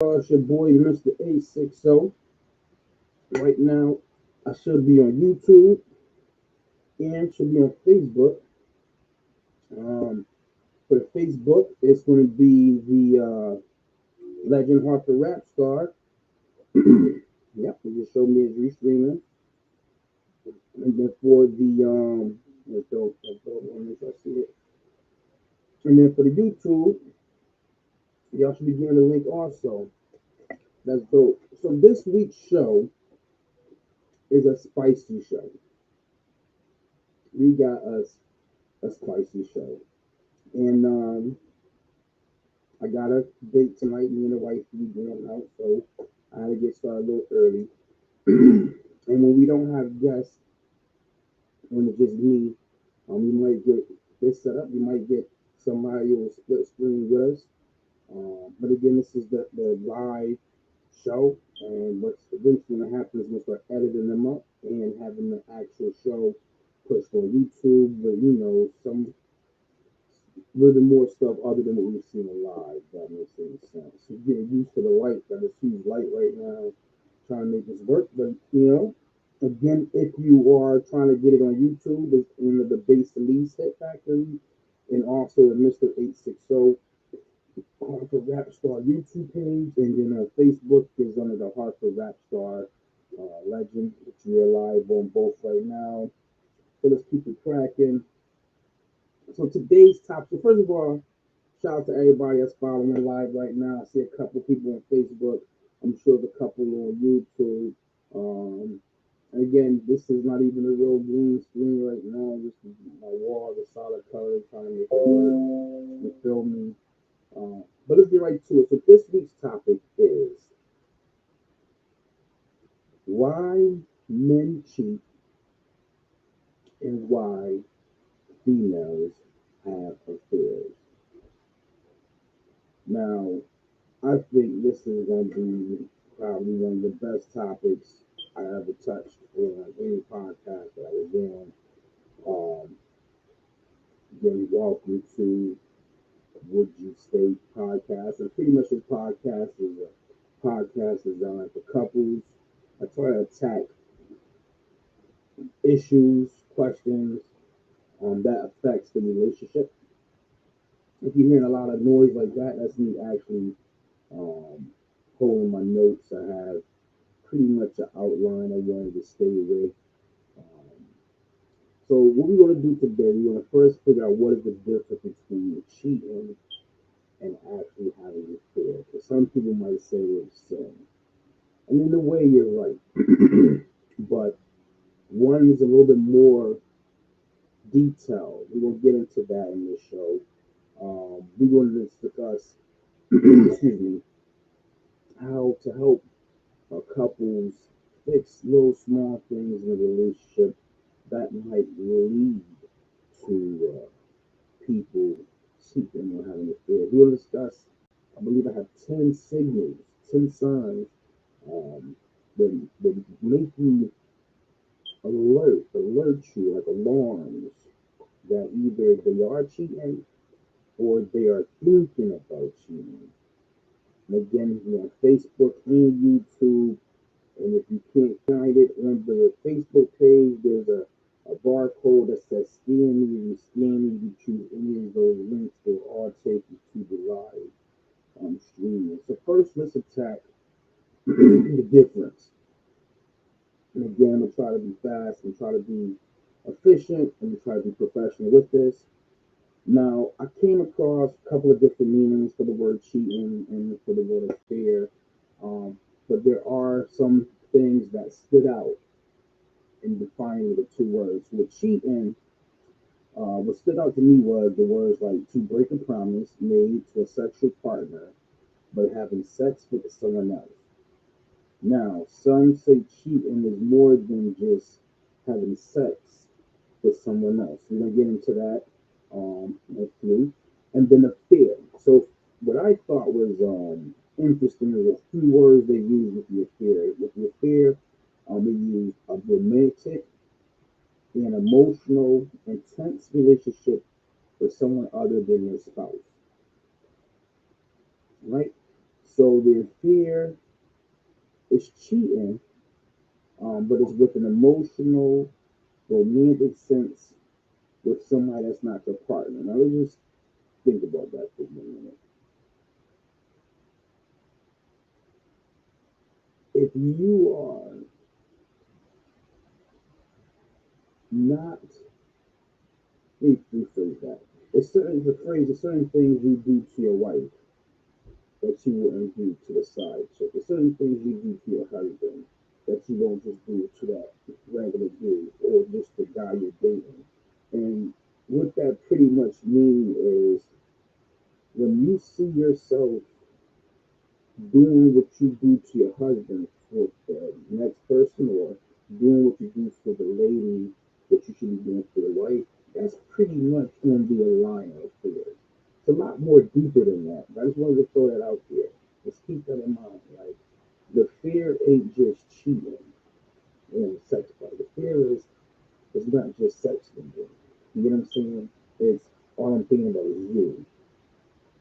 It's your boy, Mr. 860. Right now, I should be on YouTube and should be on Facebook. Um, for Facebook, it's going to be the Legend Harper Rap Star. Yep, he just showed me his restreaming. And then for the, let's go, I see it. And then for the YouTube, y'all should be getting the link also. That's dope. So this week's show is a spicy show. We got us a spicy show. And I got a date tonight. Me and the wife be going out, so I had to get started a little early. And when we don't have guests, when it's just me, you might get this set up. You might get somebody who will split screen with us. But again, this is the live show, and what's eventually going to happen is we'll start editing them up and having the actual show pushed on YouTube. But some a little bit more stuff other than what we've seen live. That makes any sense. So getting used to the light. Got this huge light right now, trying to make this work. But again, if you are trying to get it on YouTube, it's under the Bass Lease Hit Factory, and also the Mr. 860 Harper Rap Star YouTube page, and then Facebook is under the Harper Rap Star Legend, which we are live on both right now. So let's keep it cracking. So today's topic. So first of all, shout out to everybody that's following live right now. I see a couple people on Facebook. I'm sure the couple on YouTube. And again, this is not even a real green screen right now. This is my wall, the solid color, trying to make it work. You feel me? But let's get right to it. So this week's topic is why men cheat and why females have affairs. Now, I think this is going to be probably one of the best topics I ever touched on any podcast that I was on. Um, Again, welcome to Would You Stay podcast. And pretty much this podcast is a podcast designed for couples. I try to attack issues, questions that affects the relationship. If you're hearing a lot of noise like that, that's me actually um, holding my notes. I have pretty much an outline I wanted to stay with. Um, so what we're going to do today, we're going to first figure out what is the difference between cheating and actually having an affair. Because some people might say it's sin. And in a way, you're right. But one is a little bit more detailed. We're going to get into that in this show. We're going to discuss, excuse me, how to help couples fix little small things in a relationship that might lead to people cheating or having affairs. We'll discuss, I believe I have 10 signals, 10 signs um, that make you alert you, like alarms, that either they are cheating or they are thinking about cheating. And again, we're on Facebook and YouTube. And if you can't find it on the Facebook page, there's a barcode that says scan me. You scan me, you choose any of those links, they'll all take you to the live streaming. So first, let's attack the difference. And again, I'm going to try to be fast and try to be efficient and try to be professional with this. Now, I came across a couple of different meanings for the word cheating and for the word affair, but there are some things that stood out in defining the two words. With cheating, what stood out to me was the words like to break a promise made to a sexual partner, but having sex with someone else. Now, some say cheating is more than just having sex with someone else. We're gonna get into that next week. And then affair. So what I thought was interesting is a few words they use with the affair. With the affair, they use a romantic and emotional, intense relationship with someone other than your spouse. Right? So their fear is cheating, but it's with an emotional, romantic sense with somebody that's not your partner. Now let's just think about that for a minute. If you are not, let me rephrase that. It's a phrase, there's certain things you do to your wife that you wouldn't do to the side chick. There's certain things you do to your husband that you won't just do to that regular dude or just the guy you're dating. And what that pretty much means is when you see yourself doing what you do to your husband for the next person or doing what you do for the lady that you should be doing for the wife, that's pretty much going to be a line of fear. It's a lot more deeper than that. But I just wanted to throw that out there. Just keep that in mind. Like the fear ain't just cheating in sex part. The fear is it's not just sex anymore. You get what I'm saying? It's all I'm thinking about is you.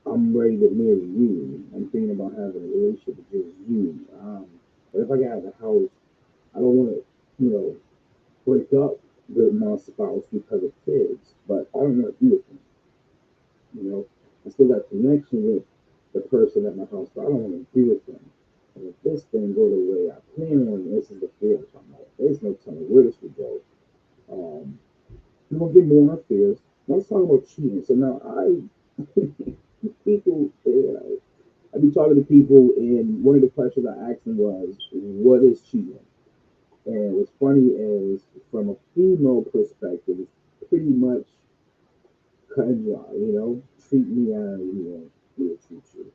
I'm ready to marry you. I'm thinking about having a relationship with just you. But if I got a house, I don't want to, break up with my spouse because of kids. But I don't want to be with them. You know, I still got connection with the person at my house, but I don't want to be with them. And if this thing go the way I plan on, this is the fear I'm talking about. There's no telling where this would go. Um, we're gonna get more on fears. Now let's talk about cheating. So now people, I be talking to people, and one of the questions I asked them was, "What is cheating?" And what's funny is, from a female perspective, it's pretty much cut and dry. Treat me as you want me to treat you.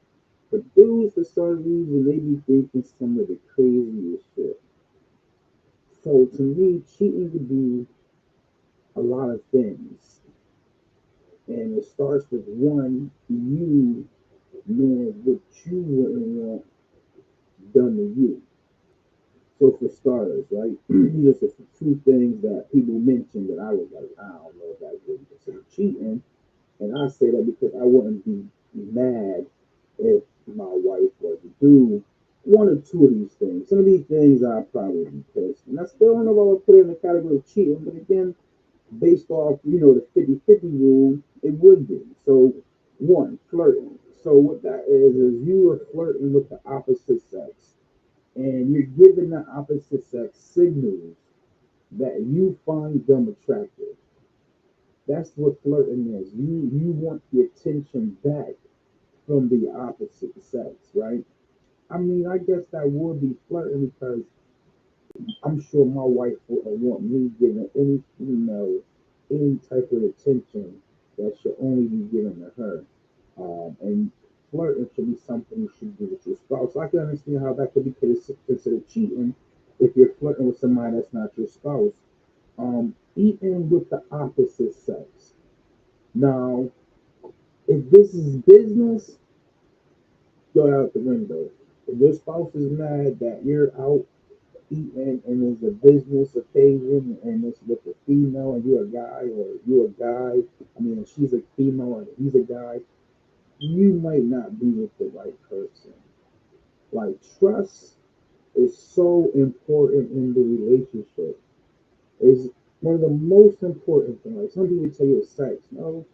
But dudes, for some reason, they be thinking some of the craziest shit. So to me, cheating could be a lot of things, and it starts with one, you knowing what you wouldn't want done to you. So for starters, right, these are just the two things that people mentioned that I was like, I don't know if that's really considered cheating. And I say that because I wouldn't be mad if my wife was to do one or two of these things. Some of these things I'd probably be pissed. And I still don't know if I would put it in the category of cheating, but again, based off, the 50-50 rule, it would be. So, one, flirting. So what that is you are flirting with the opposite sex, and you're giving the opposite sex signals that you find them attractive. That's what flirting is. You want the attention back from the opposite sex, right? I mean, I guess that would be flirting because I'm sure my wife wouldn't want me giving any female any type of attention that should only be given to her. And flirting should be something you should do with your spouse. I can understand how that could be considered cheating if you're flirting with somebody that's not your spouse. Even with the opposite sex. Now, if this is business, go out the window. If your spouse is mad that you're out eating and it's a business occasion and it's with a female and you're a guy or you're a guy, I mean, she's a female and he's a guy, you might not be with the right person. Like, trust is so important in the relationship. It's one of the most important things. Like, some people tell you it's sex. No,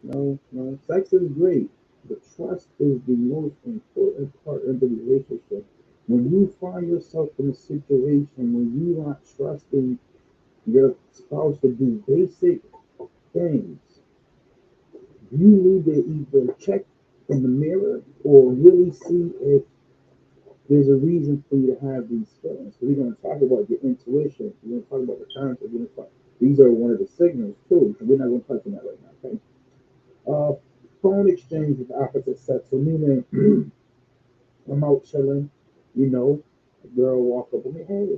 no, no. Sex is great, but trust is the most important part of the relationship. When you find yourself in a situation where you're not trusting your spouse to do basic things, you need to either check in the mirror or really see if there's a reason for you to have these feelings. So we're going to talk about your intuition. We're going to talk about the concept. These are one of the signals too. So we're not going to touch on that right now. Okay. Uh, Phone exchange with the opposite sex. So meaning I'm out chilling, you know, a girl walk up with me, hey,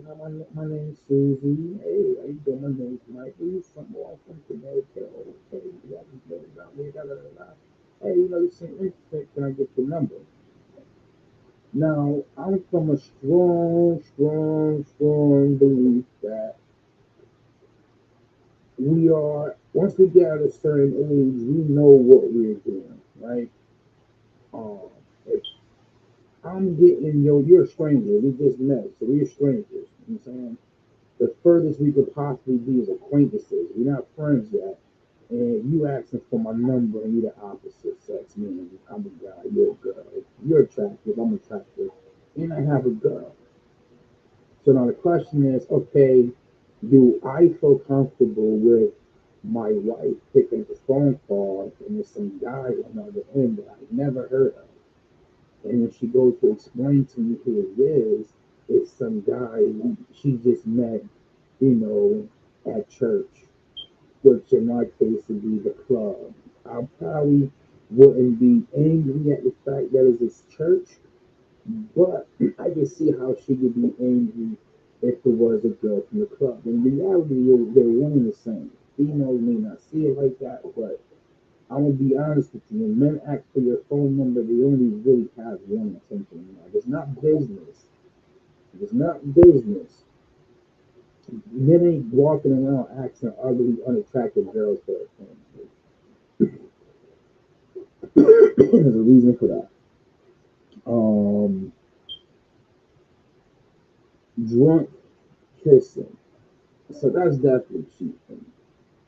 my name's Susie. Hey, how you doing? My name's Mike. Where you from? Oh, I'm from Connecticut. Oh, okay, yeah, I just live down there. Da, da, da, da. Hey, you seem interested. Can I get your number? Now, I'm from a strong, strong, strong belief that we are, once we get at a certain age, we know what we're doing, right? Um, I'm getting, yo, you're a stranger. We just met, so we're strangers. You know what I'm saying? The furthest we could possibly be is acquaintances. We're not friends yet. And you asking for my number and you're the opposite sex, meaning I'm a guy, you're a girl. You're attractive, I'm attractive, and I have a girl. So now the question is, okay, do I feel comfortable with my wife picking up the phone call and there's some guy on the other end that I've never heard of? And when she goes to explain to me who it is, it's some guy she just met, at church, which in my case would be the club. I probably wouldn't be angry at the fact that it's his church, but I can see how she could be angry if it was a girl from the club. In reality, they're one and the same. Females may not see it like that, but I'm gonna be honest with you. When men ask for your phone number, they only really have one intention in mind. It's not business. If it's not business, men ain't walking around asking ugly, unattractive girls for their phone number. There's a reason for that. Um, Drunk kissing. So that's definitely cheating.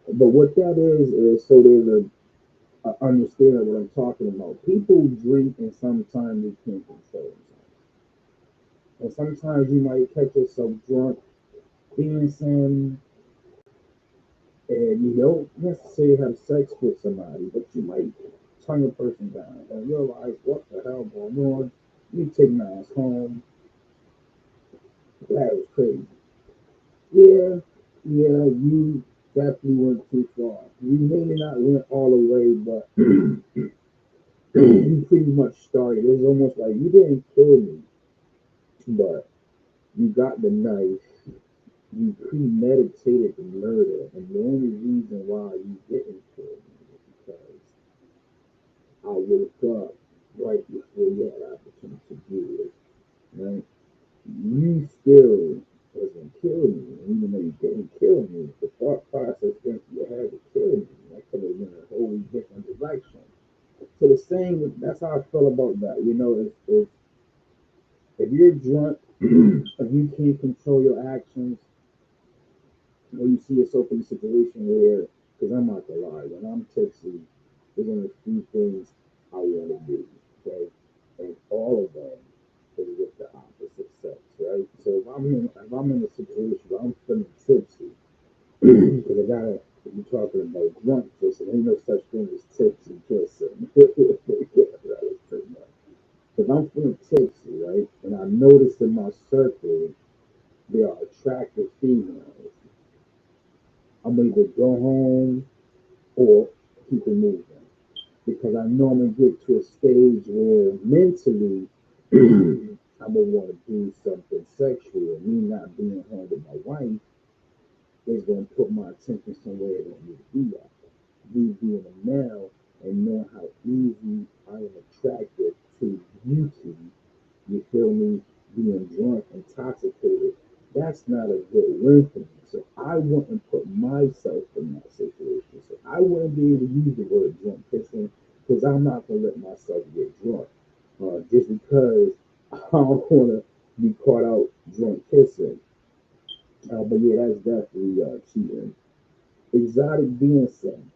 But what that is so there's a understanding of what I'm talking about. People drink and sometimes they can't control themselves. And sometimes you might catch yourself drunk, dancing, and you don't necessarily have sex with somebody, but you might turn a person down and realize what the hell going on. You take my ass home. That was crazy. Yeah, yeah, you definitely went too far. You may not went all the way, but you pretty much started. It was almost like you didn't kill me, but you got the knife. You premeditated the murder, and the only reason why you didn't kill me is because I woke up right before you had the opportunity to do it. Right? You still wasn't killing me, and even though you didn't kill me, the thought process went through your head to kill me. That could have been a wholly different direction. So the same, that's how I feel about that. If you're drunk, if you can't control your actions, or you see yourself in a situation where, because I'm not gonna lie, when I'm tipsy, there's only a few things I want to do, okay? And all of them is with the opposite sex, right? So if I'm in a situation where I'm feeling tipsy, because I gotta, if you're talking about drunk kissing, ain't no such thing as tipsy kissing. That was pretty much. If I'm feeling tipsy, right, and I notice in my circle there are attractive females, I'm gonna either go home or keep it moving. Because I know I'm gonna get to a stage where mentally I'm gonna want to do something sexual. Me not being home with my wife is gonna put my attention somewhere I don't need to be at. Me being a male and knowing how easy I am attracted to beauty, you feel me, being drunk, intoxicated, that's not a good win for me. So I wouldn't put myself in that situation. So I wouldn't be able to use the word drunk kissing because I'm not gonna let myself get drunk. Just because I don't wanna be caught out drunk kissing. But yeah, that's definitely cheating. Exotic dancing.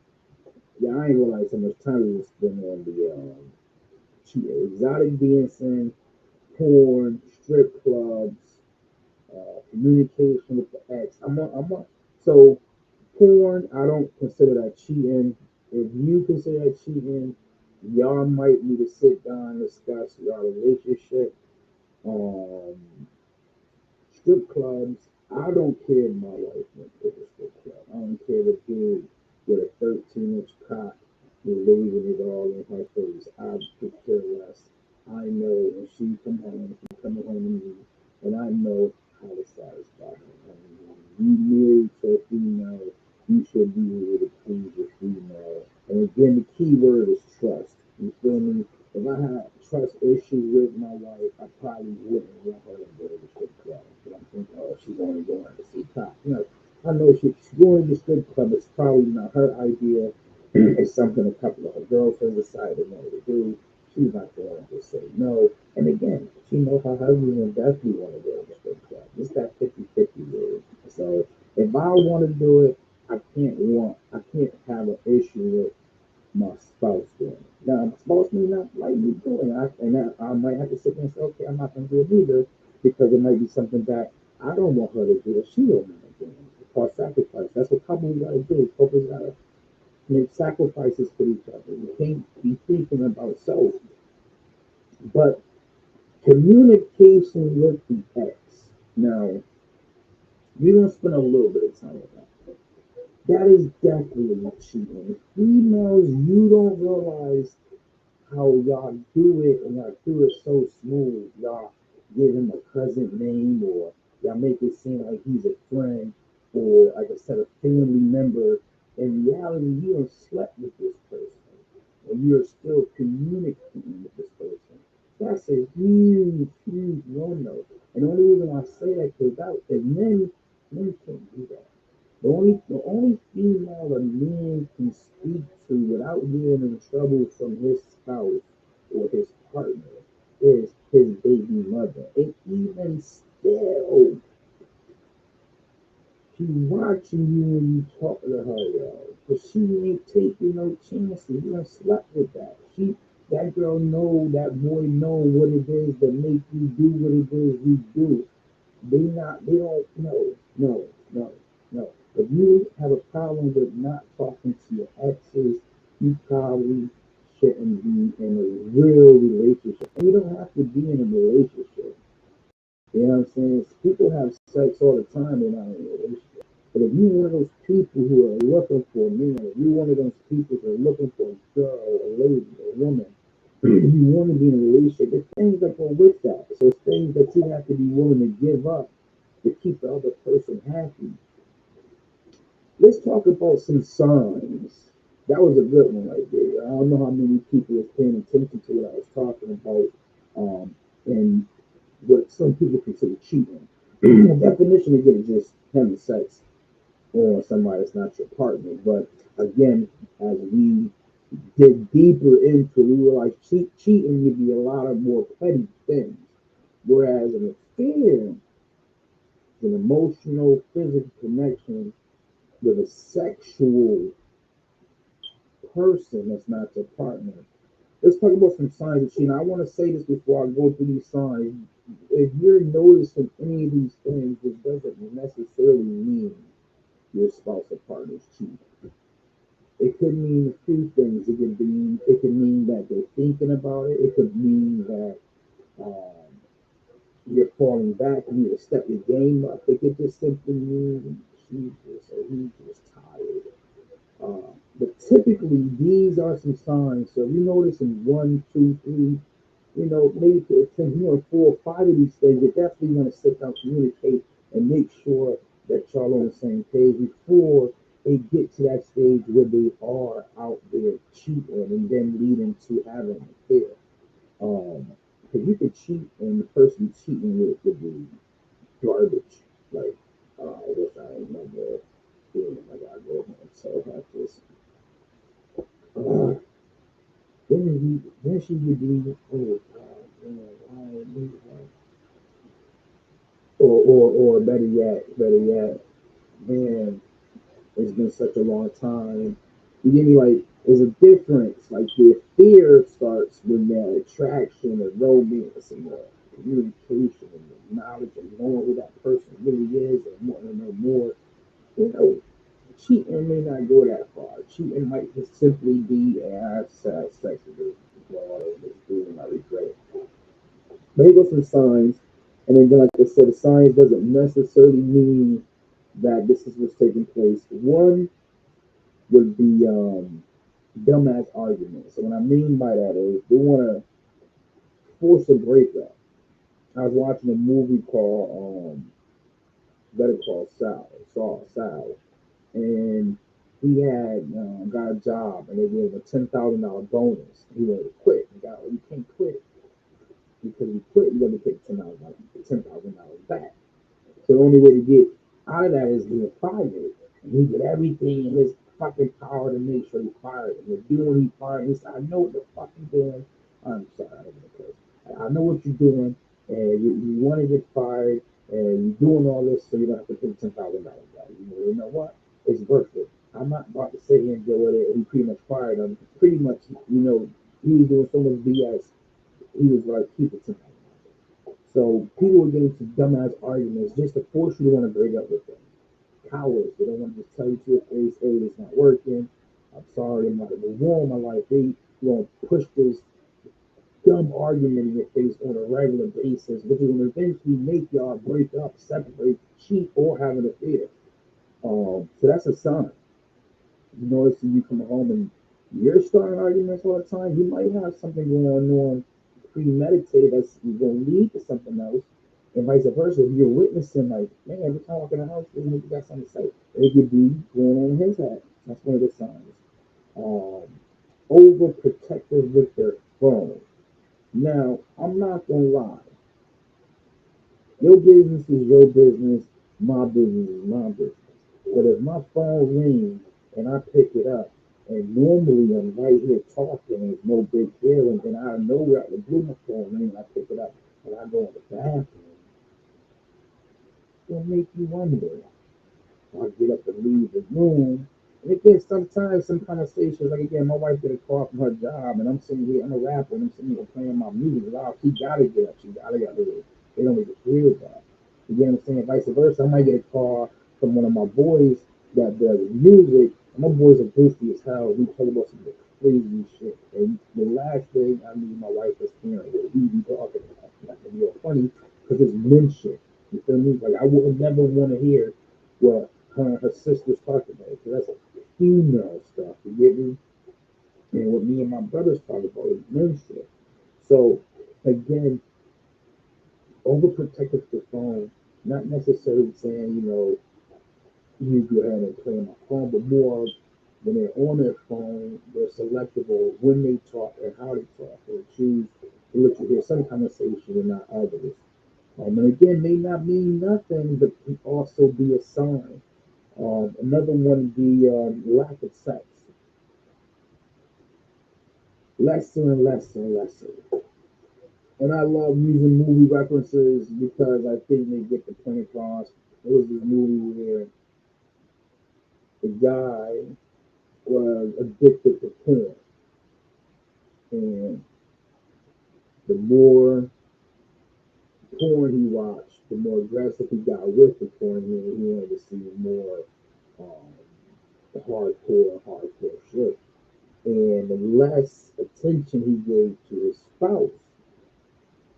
Yeah, I ain't realize how much time we spend on the cheating. Exotic dancing, porn, strip clubs, communication with the ex. So porn, I don't consider that cheating. If you consider that cheating, y'all might need to sit down and discuss y'all relationship. Um, Strip clubs, I don't care if my wife went to the strip club. I don't care if dude with a 13-inch cock is leaving it all in her face. I could care less. I know when she come home, she coming home to me, and I know how to satisfy her. I mean, you married to a female, you should be able to please your female. And again, the key word is trust. You feel me? If I had trust issues with my wife, I probably wouldn't want her to go to the strip club. But I'm thinking, oh, she's only going to see cops. I know she's going to the strip club. It's probably not her idea. It's something a couple of her girlfriends decided to want to do. She's not going to just say no. And again, she knows her husband will definitely want to go to the strip club. It's that 50-50 rule. So if I want to do it, I can't have an issue with my spouse doing it. Now, my spouse may not like me doing it, I might have to sit there and say, okay, I'm not going to do it either because it might be something that I don't want her to do or she don't want to do. It's called sacrifice. That's what couples got to do. Couples got to make sacrifices for each other. You can't be thinking about self. But communication with the ex. Now, we're going to spend a little bit of time with that. That is definitely cheating. Females, you don't realize how y'all do it, and y'all do it so smooth. Y'all give him a cousin name, or y'all make it seem like he's a friend, or like I said, a family member. In reality, you have slept with this person, and you're still communicating with this person. That's a huge, huge no-no. And the only reason I say that is that men can't do that. The only female a man can speak to without getting in trouble from his spouse or his partner is his baby mother. And even still, she's watching you when you talk to her, yo. But she ain't taking no chances. You done slept with that. That girl know, that boy know what it is that make you do what it is you do. They don't, no. If you have a problem with not talking to your exes, you probably shouldn't be in a real relationship. And you don't have to be in a relationship. You know what I'm saying? People have sex all the time, they're not in a relationship. But if you're one of those people who are looking for a man, if you're one of those people who are looking for a girl, a lady, a woman, you want to be in a relationship, there's things that go with that. So it's things that you have to be willing to give up to keep the other person happy. Let's talk about some signs. That was a good one right there. I don't know how many people was paying attention to what I was talking about, and what some people consider cheating. The definition again is just having sex or somebody that's not your partner. But again, as we dig deeper into, we realize cheating can be a lot of more petty things, whereas an affair is an emotional, physical connection with a sexual person that's not your partner. Let's talk about some signs of cheating. I want to say this before I go through these signs. If you're noticing any of these things, it doesn't necessarily mean your spouse or partner is cheating. It could mean a few things. It could mean that they're thinking about it. It could mean that um, you're falling back and you need to step your game up. It could just simply mean he's just tired. But typically, these are some signs. So if you notice in one, two, three, maybe to 10, 4 or 5 of these things, you definitely want to sit down, communicate, and make sure that y'all on the same page before they get to that stage where they are out there cheating and then leading to having an affair. Because you could cheat and the person cheating with could be garbage. Like, I wish I remember doing it. I gotta go home. So I have this. Uh, then she would be, oh God, man, why me? Or better yet, man, it's been such a long time. You give me like, there's a difference. Like the fear starts when that attraction and romance and the communication and the knowledge of knowing who that person really is and wanting to know more. You know, cheating may not go that far. Cheating might just simply be, I've had sex with this girl or this dude and I regret it. But here goes some signs. And then, like I said, the signs doesn't necessarily mean that this is what's taking place. One would be dumbass arguments. So what I mean by that is they want to force a breakup. I was watching a movie called Better Call Sal, and he had got a job, and they gave him a $10,000 bonus. He wanted to quit. You can't quit because you quit, you got to take $10,000 back. So the only way to get out of that is being fired. And he did everything in his fucking power to make sure he fired him. And then when he fired him, he said, I know what the fuck you doing. I'm sorry, I don't want to curse. I know what you're doing, and you want to get fired, and you're doing all this so you don't have to pay $10,000 back. You know what? It's worth it. I'm not about to sit here and deal with it. He pretty much fired him. Pretty much, he was doing so much BS. He was like, keep it $10,000. So people were getting to dumbass arguments just to force you to want to break up with them. Cowards. They don't want to just tell you to your face, hey, it's not working. I'm sorry, I'm not going to move on. My life, they going to push this dumb argument in your face on a regular basis, which is going to eventually make y'all break up, separate, cheat, or have an affair. So that's a sign. You notice when you come home and you're starting arguments all the time, you might have something going on premeditated that's going to lead to something else, and vice versa. If you're witnessing, like, man, every time I walk in the house, this nigga got something to say. It could be going on in his head. That's one of the signs. Um, Overprotective with their phone. Now, I'm not gonna lie. Your business is your business. My business is my business. But if my phone rings and I pick it up, and normally I'm right here talking, and it's no big deal, and then out of nowhere, out the blue, my phone rings, and I pick it up, and I go in the bathroom, it'll make you wonder. I get up and leave the room. And again, sometimes some conversations, like again, my wife get a call from her job, and I'm sitting here, I'm a rapper, and I'm sitting here playing my music loud. She gotta get up, she gotta get up. They don't even hear that. You get what I'm saying? Vice versa. I might get a call from one of my boys that does music, and my boys are goofy as hell. We talk about some crazy shit. And the last thing I need my wife is hearing what we be talking about. That's gonna be all funny because it's men shit. You feel me? Like I would never want to hear what her sister's talking about. So that's female stuff. You get me? And what me and my brothers talk about is men shit. So again, overprotective the phone, not necessarily saying, you go ahead and play on my phone, but more when they're on their phone, they're selective on when they talk and how they talk. They choose to let you hear some conversation and not others. And again, may not mean nothing, but can also be a sign. Another one, the lack of sex. Lesser and lesser and lesser. And I love using movie references because I think they get the point across. There was this movie where the guy was addicted to porn, and the more porn he watched, the more aggressive he got with the porn. He wanted to see more um, hardcore shit. And the less attention he gave to his spouse,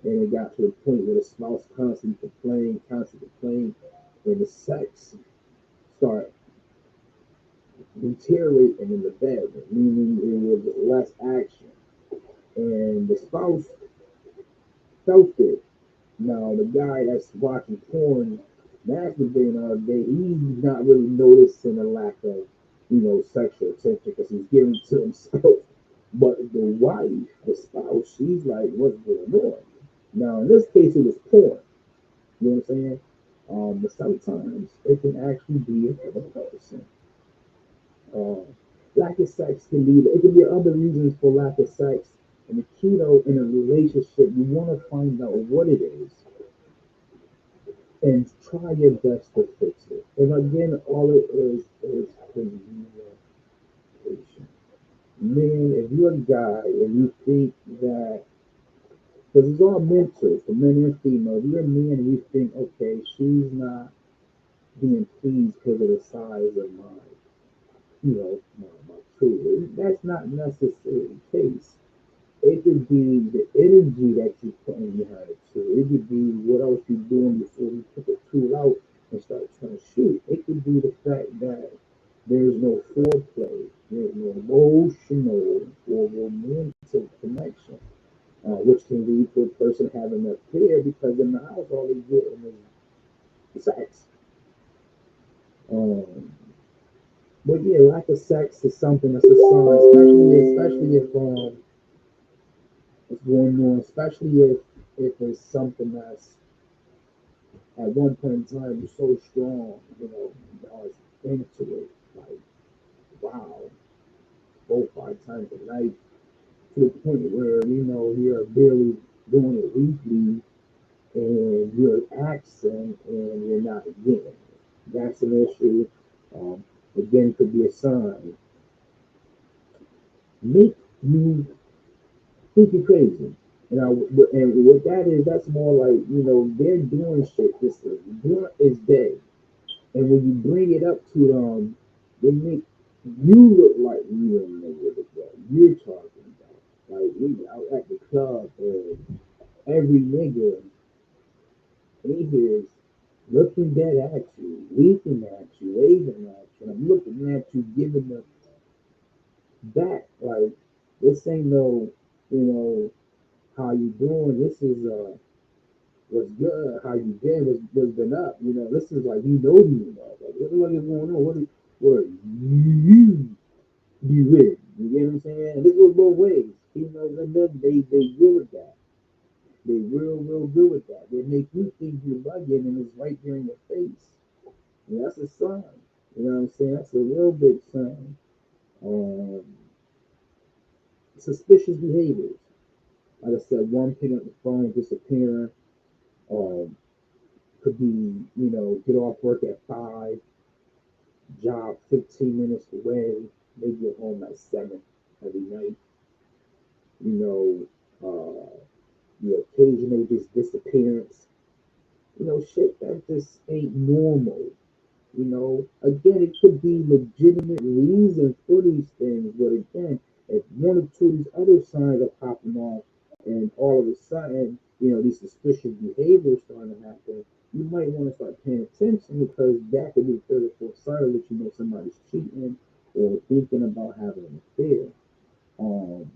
and it got to the point where the spouse constantly complaining, and the sex started deteriorating in the bedroom, meaning it was less action. And the spouse felt it. Now, the guy that's watching porn, masturbating all day, he's not really noticing a lack of, sexual attention because he's giving it to himself. But the wife, the spouse, she's like, what's going on? Now, in this case, it was porn. You know what I'm saying? But sometimes it can actually be another person. Uh, Lack of sex can be, it can be other reasons for lack of sex. And the key, though, in a relationship, you want to find out what it is and try your best to fix it. And again, all it is communication. Man, if you're a guy and you think that, because it's all mental for men and females, if you're a man and you think, okay, she's not being pleased because of the size of my tool. That's not necessarily the case. It could be the energy that you put in behind the tool. It could be what else you're doing before you put the tool out and start trying to shoot. It could be the fact that there's no foreplay, there's no emotional or romantic connection, which can lead to a person having an affair because in the house all they get is sex. Um, but yeah, lack of sex is something that's a sign, especially if what's going on, especially if it's something that's at one point in time you're so strong, I was into it, like wow, 4 5 times a night to the point where you're barely. doing it weekly and you're asking and you're not getting. That's an issue. Um, again, could be a sign. Make you think you're crazy. And what that is, that's more like, they're doing shit. This is blunt is dead. And when you bring it up to them, they make you look like you don't know what the fuck you're talking about. Like we out at the club and every nigga in here is looking dead at you, winking at you, waving at you. And I'm looking at you, giving them back. Like this ain't no, you know, how you doing? This is what's good, how you been, what's been up. This is like Like what is going on? What are you with? You get what I'm saying? And this goes both ways. And them, they good with that. They real good with that. They make you think you're bugging and it's right there in your face. And that's a sign. You know what I'm saying? That's a real big sign. Um, suspicious behaviors. Like I said, one picking up the phone, disappearing. Um, could be, get off work at 5, job 15 minutes away, maybe get home at 7 every night. You the occasional just disappearance. Shit that just ain't normal. Again, it could be legitimate reason for these things, but again, if one or two of these other signs are popping off, and all of a sudden, these suspicious behaviors starting to happen, you might want to start paying attention because that could be the third or fourth sign that somebody's cheating or thinking about having an affair. Um,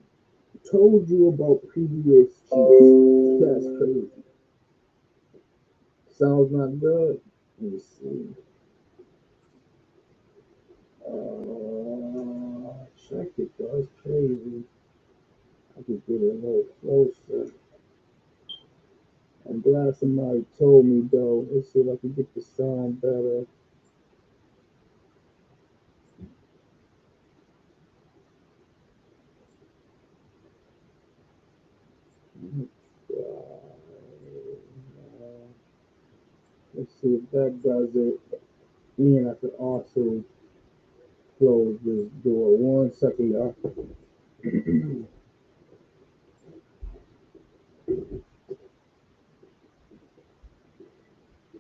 told you about previous cheats. That's crazy. Sounds not good. Let me see. Check it though. It's crazy. I could get it a little closer. I'm glad somebody told me though. Let's see if I can get the sound better. Let's see if that does it. And I could also close this door. 1 second, y'all.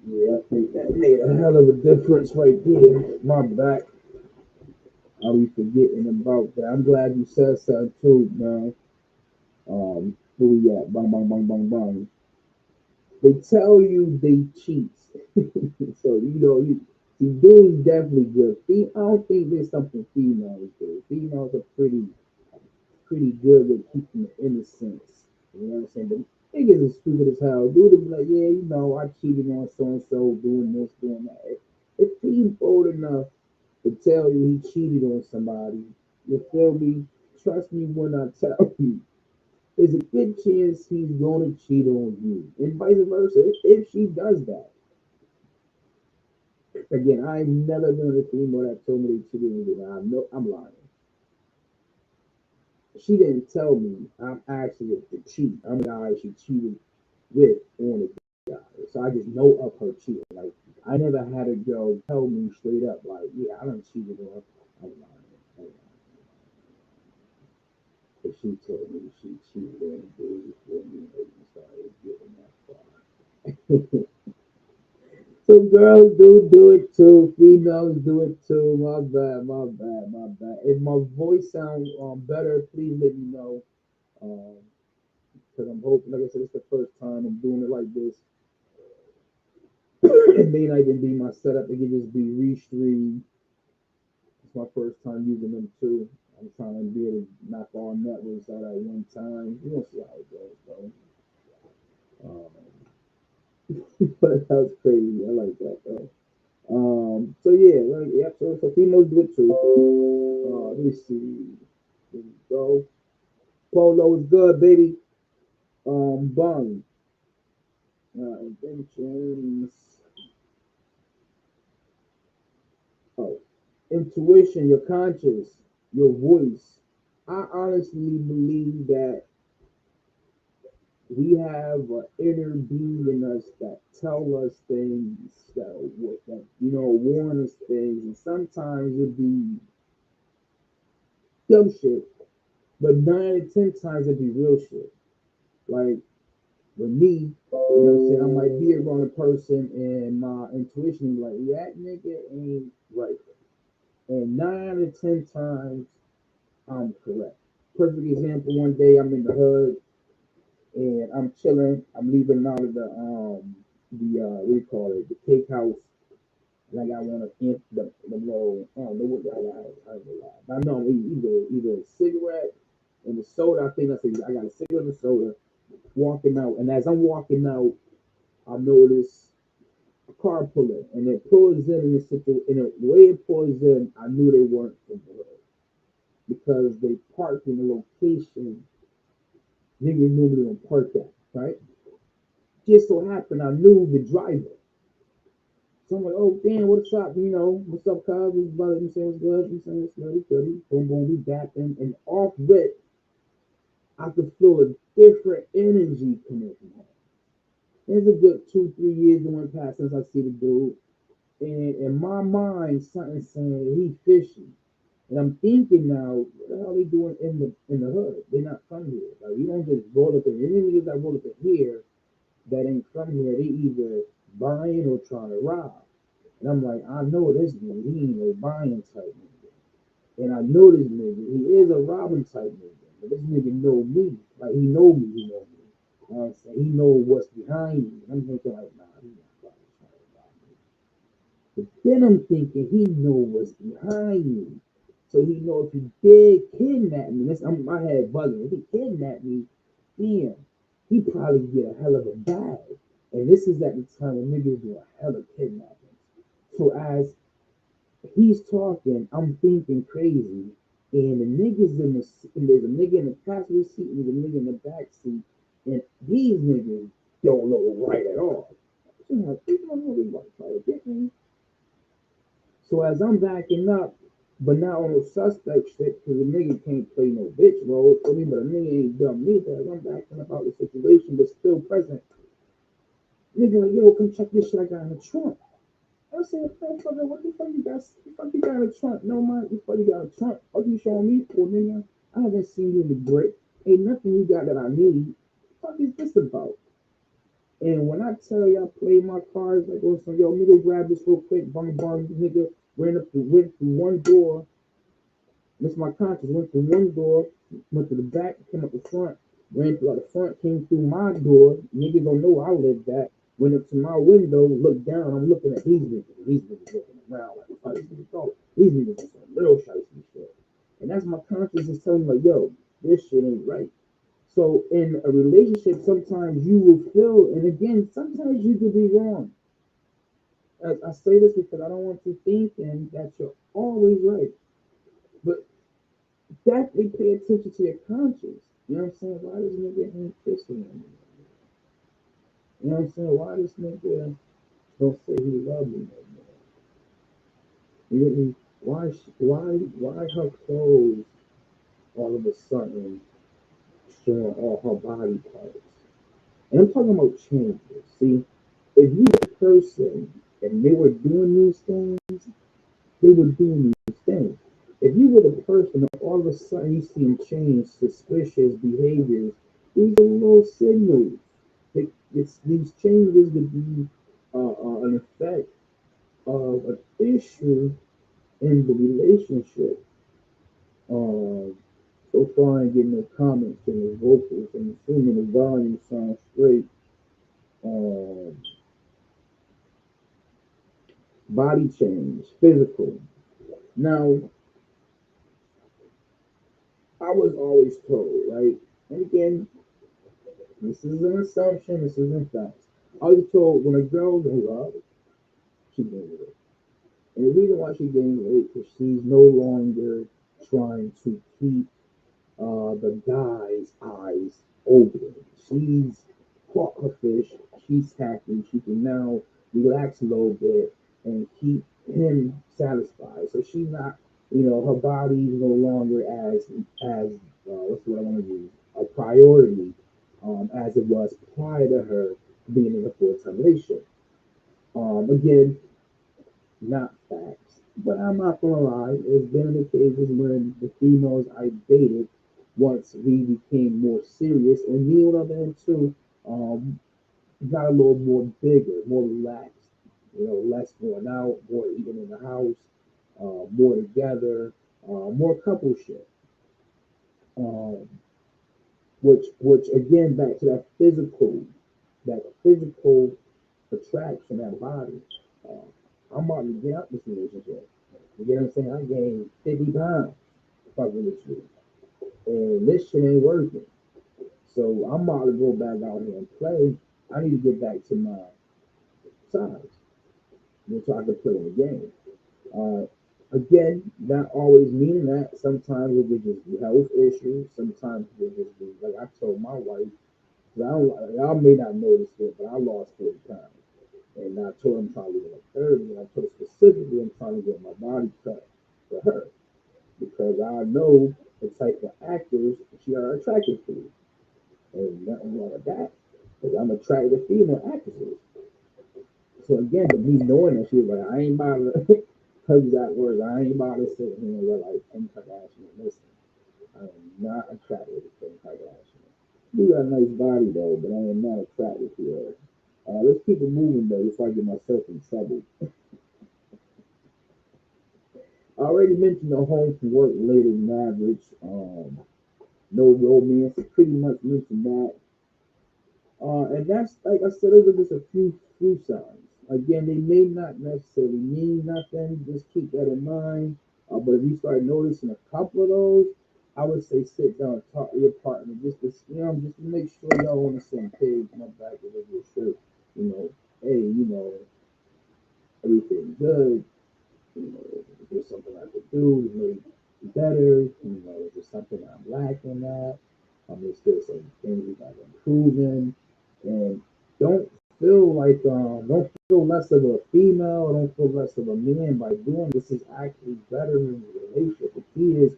Yeah, I think that made a hell of a difference right there. My back. I'll be forgetting about that. I'm glad you said something too, man. Where we at? Bang, bang, bang, bang, bang. They tell you they cheat. So see, dudes definitely good. I don't think there's something females do. Females are pretty good with keeping the innocence. You know what I'm saying? But niggas is stupid as hell. Dude will be like, yeah, I cheated on so and so, doing this, doing that. If he's old enough to tell you he cheated on somebody, you feel me? Trust me when I tell you, there's a good chance he's going to cheat on you, and vice versa. If she does that, again, I've never been with a female that told me they cheated on me. I know I'm lying. She didn't tell me I'm actually the cheat. I'm the guy she cheated with on a guy. So I just know of her cheating. Like I never had a girl tell me straight up, like, yeah, I done cheated on her. I'm lying. I'm lying. But she told me she cheated on a dude before me and we started getting that far. Some girls do it too. Females do it too. My bad, my bad, my bad. If my voice sounds better, please let me know. Um, because I'm hoping, like I said, it's the first time I'm doing it like this. It may not even be my setup. It could just be restreamed. It's my first time using them too. I'm trying to be able to knock all networks out at one time. We'll see how it goes, though. But that was crazy. I like that though. So yeah, yeah. So females do it too. Let me see. There we go. Polo is good, baby. Bun. Inventions. Oh, intuition, your conscious, your voice. I honestly believe that We have an inner being in us that tell us things that warn us things, and sometimes it be dumb shit, but 9 to 10 times it be real shit. Like with me, what I'm saying, I might be around a person and my intuition be like, that nigga ain't right, and 9 to 10 times I'm correct. Perfect example. One day I'm in the hood and I'm chilling. I'm leaving out of the what do you call it, the cake house. And I got one of the little, I don't know what the hell I don't know why. I know I'm either a cigarette and a soda. I think I got a cigarette and a soda. Walking out, and as I'm walking out, I notice a car pulling, and it pulls in the situation. And the way it pulls in, I knew they weren't from the hood because they parked in a location niggas normally don't park at, right? Just so happened I knew the driver. So I'm like, oh damn, what's up? What's up, cuz? What's brother? You saying what's good? You saying what's good? What's good? Boom, boom, we dapping, and off rip, I could feel a different energy coming from him. There's a good 2, 3 years that went past since I see the dude, and in my mind, something saying he fishy. And I'm thinking now, what the hell are they doing in the hood? They're not from here. Like you don't just roll up in. Any niggas that roll up in here that ain't from here, they either buying or trying to rob. And I'm like, I know this nigga, he ain't no buying type nigga. And I know this nigga, he is a robbing type nigga. But this nigga know me. Like he know me, he know me. You know what I'm saying? He know what's behind me. And I'm thinking like, nah, he not probably trying to rob me. But then I'm thinking he know what's behind me. So he know if he did kidnap me, my head bugging. If he kidnap me, damn, he probably get a hell of a bag. And this is at the time when niggas do a hell of kidnapping. So as he's talking, I'm thinking crazy. And and there's a nigga in the passenger seat and there's a nigga in the back seat. And these niggas don't look right at all. So I'm like, you don't really want to try to get me. So as I'm backing up, but not on the suspect shit, because the nigga can't play no bitch role for me, but a nigga ain't dumb neither. As I'm backing up out the situation, but still present, nigga like, yo, come check this shit I got in the trunk. I said, motherfucker, what the fuck you got? What the fuck you got in the trunk? No mind, what the fuck you got in the trunk? What you showing me for, nigga? I haven't seen you in the brick. Ain't nothing you got that I need. What the fuck is this about? And when I tell you I play my cards like, oh, so yo, nigga, grab this real quick, bang, bang, nigga, went through one door, missed my conscience, went through one door, went to the back, came up the front, ran through the front, came through my door. Niggas don't know I lived that. Went up to my window, looked down. I'm looking at these niggas. These niggas looking around like, what these niggas talk? These niggas are some real shiesty shit. And that's my conscience is telling me, like, yo, this shit ain't right. So in a relationship, sometimes you will feel, and again, sometimes you could be wrong. I say this because I don't want you thinking that you're always right. But definitely pay attention to your conscience. You know what I'm saying? Why this nigga ain't kissing me? You know what I'm saying? Why this nigga don't say he love me no more? You get me? Why her clothes all of a sudden showing all her body parts? And I'm talking about changes. See, if you were a person and they were doing these things, they were doing these things. If you were the person and all of a sudden you see them change suspicious behaviors, these are little signals. These changes would be an effect of an issue in the relationship. So far, I ain't getting no comments from the vocals. I'm assuming the volume sounds straight. Um, Body change, physical. Now, I was always told, right? And again, this is an assumption, this isn't facts. I was told when a girl's in love, she gains weight. And the reason why she gains weight is she's no longer trying to keep the guy's eyes open. She's caught her fish. She's happy. She can now relax a little bit and keep him satisfied. So she's not, her body's no longer as what's what I want to use, a priority. as it was prior to her being in a full-time relationship. Again, not facts, but I'm not gonna lie. There's been occasions when the females I dated, once we became more serious, and me on the other end too, um, got a little more bigger, more relaxed. You know, less going out, more eating in the house, more together, more coupleship. Um, which again back to that physical attraction, that body. I'm about to get out this relationship. You get what I'm saying? I gained 50 pounds fucking with you, and this shit ain't working. So I'm about to go back out here and play. I need to get back to my size, which I can play in the game. Uh, Again, not always meaning that. Sometimes it could just be health issues. Sometimes it could just be like I told my wife. 'Cause I don't, y'all may not notice it, but I lost 40 pounds. And I told her I'm trying to get like 30. And I told her specifically I'm trying to get my body cut for her because I know the type of actors she are attracted to. And nothing wrong with that because I'm attracted to female actresses. So again, but me knowing that she was like, I ain't about to, her exact words, I ain't about to sit here and look like Kim Kardashian. Listen, I am not attracted to Kim Kardashian. You got a nice body though, but I am not attracted to her. Let's keep it moving though before I get myself in trouble. I already mentioned the home from work later than average. No romance. I pretty much mentioned that. And that's like I said, those are just a few signs. Again, they may not necessarily mean nothing. Just keep that in mind. But if you start noticing a couple of those, I would say sit down and talk to your partner just to make sure y'all on the same page. Not back of your shirt. You know, hey, everything good. Is there something I could do to make it better? Is there something I'm lacking at? Is there some things we got to improve in? And don't don't feel less of a female, don't feel less of a man by doing this. Is actually better in the relationship. The key is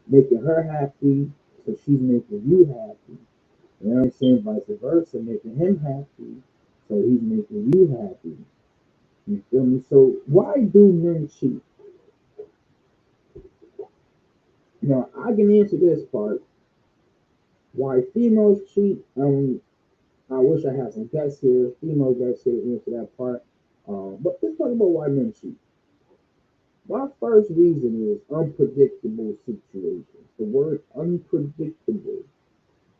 making her happy, so she's making you happy. You know what I'm saying? Vice versa, making him happy, so he's making you happy. You feel me? So why do men cheat? Now I can answer this part. Why females cheat? I wish I had some guests here, female guests here to answer that part. But let's talk about why men cheat. My first reason is unpredictable situations. The word unpredictable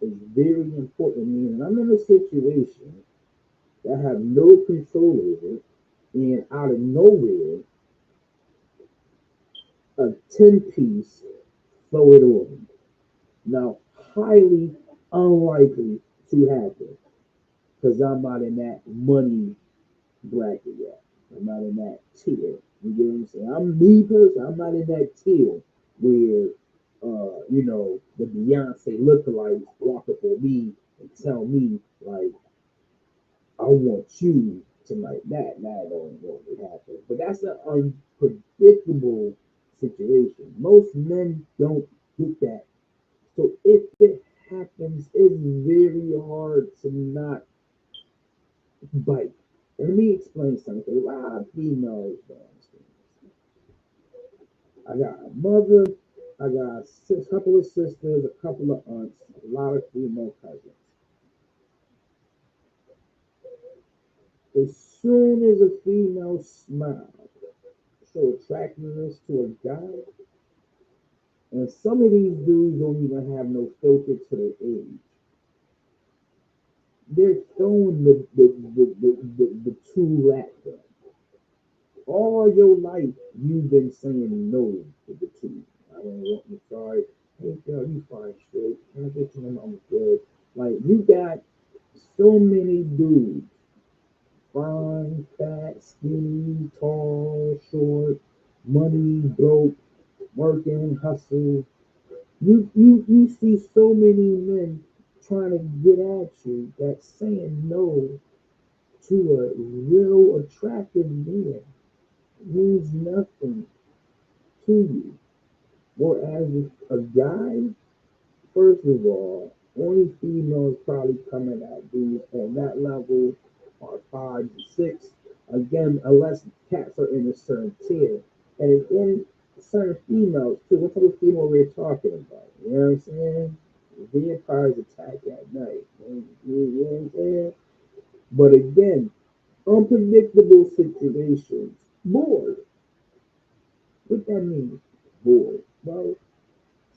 is very important. Meaning I'm in a situation that I have no control over, and out of nowhere, a 10 piece throw it on. Now, highly unlikely to happen because I'm not in that money bracket yet. I'm not in that tier. You get what I'm saying? I'm me person. I'm not in that tier where, the Beyonce lookalikes walk up on me and tell me like, I want you tonight. That don't really happen. But that's an unpredictable situation. Most men don't get that. So if it happens, it's very hard to not bite. And let me explain something. A lot of females don't understand. I got a mother, I got a couple of sisters, a couple of aunts, a lot of female cousins. As soon as a female smile show attractiveness to a guy, and some of these dudes don't even have no filter to their age. They're throwing the tool at them. All your life, you've been saying no to the tool. I don't want you sorry. Hey girl, you fine straight. Can I get you know I'm good? Like you got so many dudes, fine, fat, skinny, tall, short, money, broke, working, hustle. You see so many men trying to get at you that saying no to a real attractive man means nothing to you. Whereas a guy, first of all, Only females probably coming at dudes on that level are 5 to 6. Again, unless cats are in a certain tier. And again, certain females too. What type of female we're talking about? You know what I'm saying? Vampires attack at night. You know what I'm saying? But again, unpredictable situations. Bored. What that mean? Bored. Well,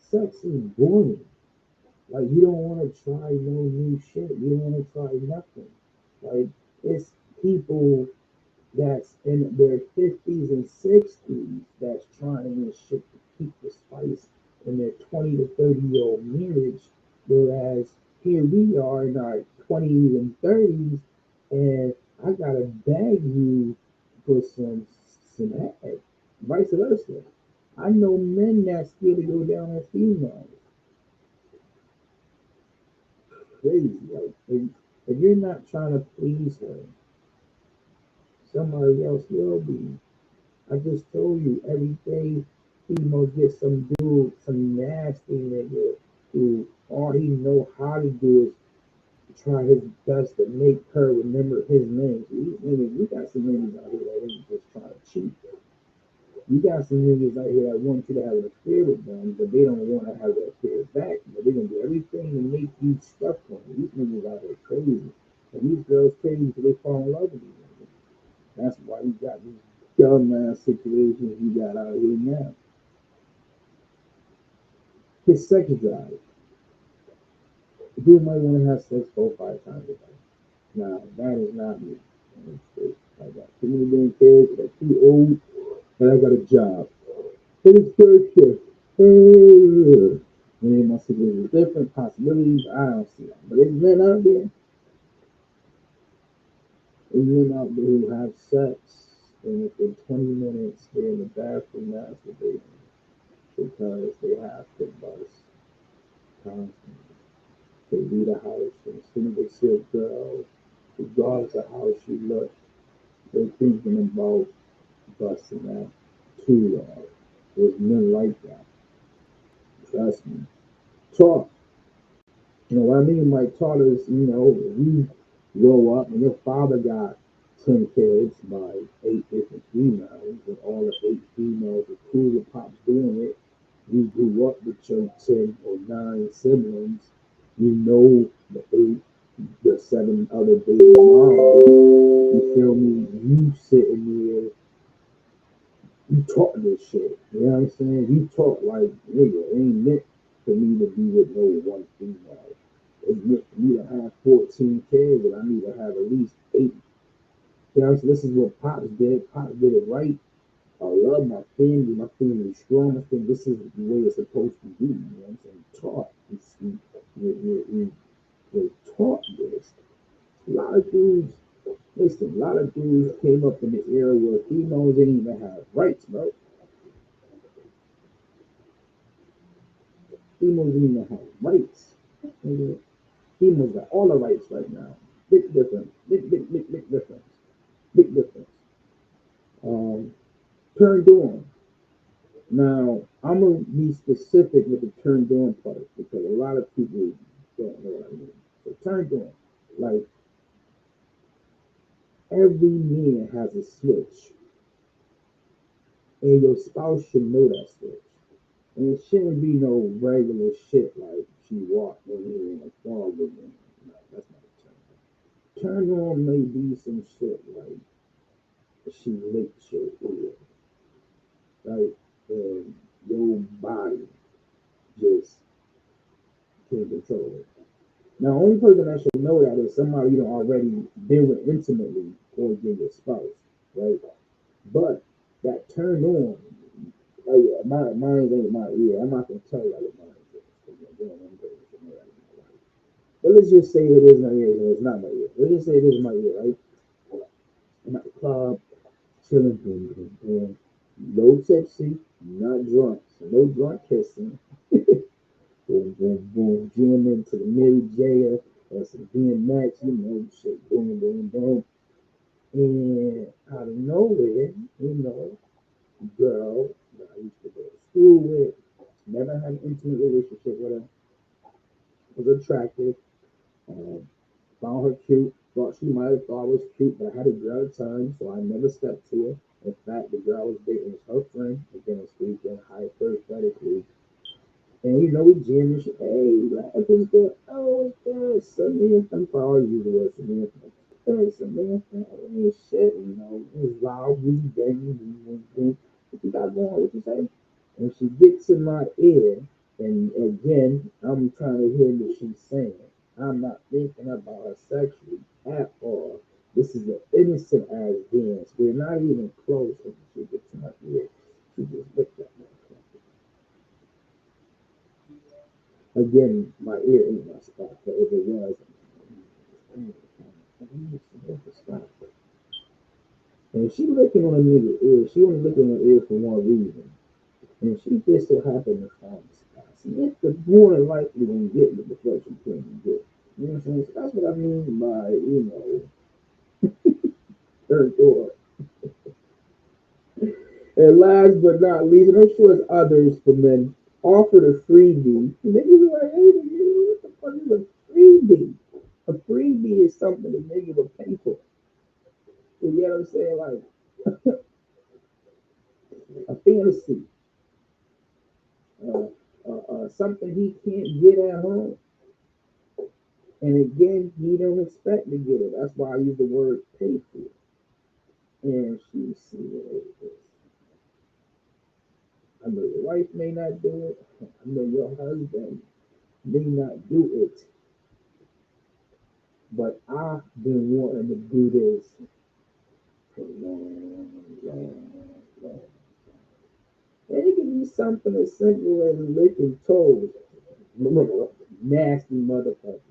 sex is boring. Like you don't want to try no new shit. You don't want to try nothing. Like it's people that's in their 50s and 60s that's trying this shit to keep the spice in their 20 to 30-year-old marriage, whereas here we are in our 20s and 30s, and I gotta beg you for some head. Vice versa. I know men that's scared to go down on females. Crazy. Like if you're not trying to please her, somebody else will be. I just told you every day females get some dude, some nasty nigga who all he know how to do is try his best to make her remember his name. These niggas, you got some niggas out here that ain't just trying to cheat. You got some niggas out here that want you to have an affair with them, but they don't want to have that affair back. But they're gonna do everything to make you stuck on them. These niggas out here crazy. And these girls crazy because they fall in love with you. That's why you got these dumbass situations you got out here now. His sex drive. Dude might want to have sex 4 or 5 times a day. Nah, that is not me. I got too many damn kids, I got too old, and I got a job. And it's third shift. And my situation is different, possibilities, I don't see that. But there's men out there who have sex, and within 20 minutes, they're in the bathroom masturbating because they have to bust constantly. They leave the house, and as soon as they see a girl, regardless of how she looks, they're thinking about busting that too long. There's men like that. Trust me. Talk. You know what I mean? Like talk is, if you grow up and your father got 10 kids by 8 different females, and all the 8 females are cool with pops doing it. You grew up with your 10 or 9 siblings. You know the 7 other baby moms. You feel me? You sitting there, you talk this shit. You know what I'm saying? You talk like, nigga, it ain't meant for me to be with no one female. It's meant for me to have 14 kids, but I need to have at least 8. You know what I'm saying? This is what Pops did. Pops did it right. I love my family. My family is strong. I think this is the way it's supposed to be. You know what I'm saying? Taught. We're taught this. A lot of dudes, listen, a lot of dudes came up in the era where females didn't even have rights, bro. Females didn't even have rights. Nigga, females got all the rights right now. Big difference. Big difference. Big difference. Um, turned on. Now, I'm gonna be specific with the turned on part because a lot of people don't know what I mean. So turned on, like every man has a switch, and your spouse should know that switch. And it shouldn't be no regular shit like she walked in here in a fog again. No, that's not a turn on. Turn on may be some shit like she licked your ear, right? And your body just can't control it. Now, the only person that should know that is somebody you don't already been with intimately or your spouse, right? But that turned on, oh yeah, mine ain't my ear. I'm not gonna tell you what mine is. 'Cause, again, I'm pretty sure that is my wife. But let's just say it is my ear and it's not my ear. Let's just say it is my ear, right? I'm at the club, chilling, boom, boom, boom. No tipsy, not drunk. So no drunk kissing. Boom, boom, boom. Jamming to the Mary J or some DMX, shit. Boom, boom, boom. And out of nowhere, girl that I used to go to school with, never had an intimate relationship with her. was attractive. Um, Found her cute. Thought she might have thought I was cute, but I had a girl at the time, so I never stepped to her. In fact, the girl I was dating was her friend. Again, speaking hypothetically. And we jamming shit. Hey, life is good. Oh, it's good. Samantha. I'm probably use the word Samantha. Hey, Samantha. Hey, shit. It's loud. We banging. What you got going? What you say? And she gets in my ear, and again, I'm trying to hear what she's saying. I'm not thinking about her sexually at all. This is an innocent ass dance. We're not even close. And she gets in my ear. She just looked at me. Again, my ear ain't my spot, but if it was, stop. And she looking on a nigga ear. She only looking on her ear for one reason. And she just so happened to find the spot. See, it's the more than likely gonna get the deflection point you get. You know what I'm saying? So that's what I mean by, third door. And last but not least, and I'm sure it's others for men, offered a freebie. And niggas are like, hey, nigga, what the fuck is a freebie? A freebie is something that niggas will pay for. You get what I'm saying? Like a fantasy, something he can't get at home. And again, he don't expect to get it. That's why I use the word pay for. And she said, I know your wife may not do it. I know your husband may not do it. But I've been wanting to do this for long, long, long. And it can be something as simple as licking toes. Nasty motherfuckers.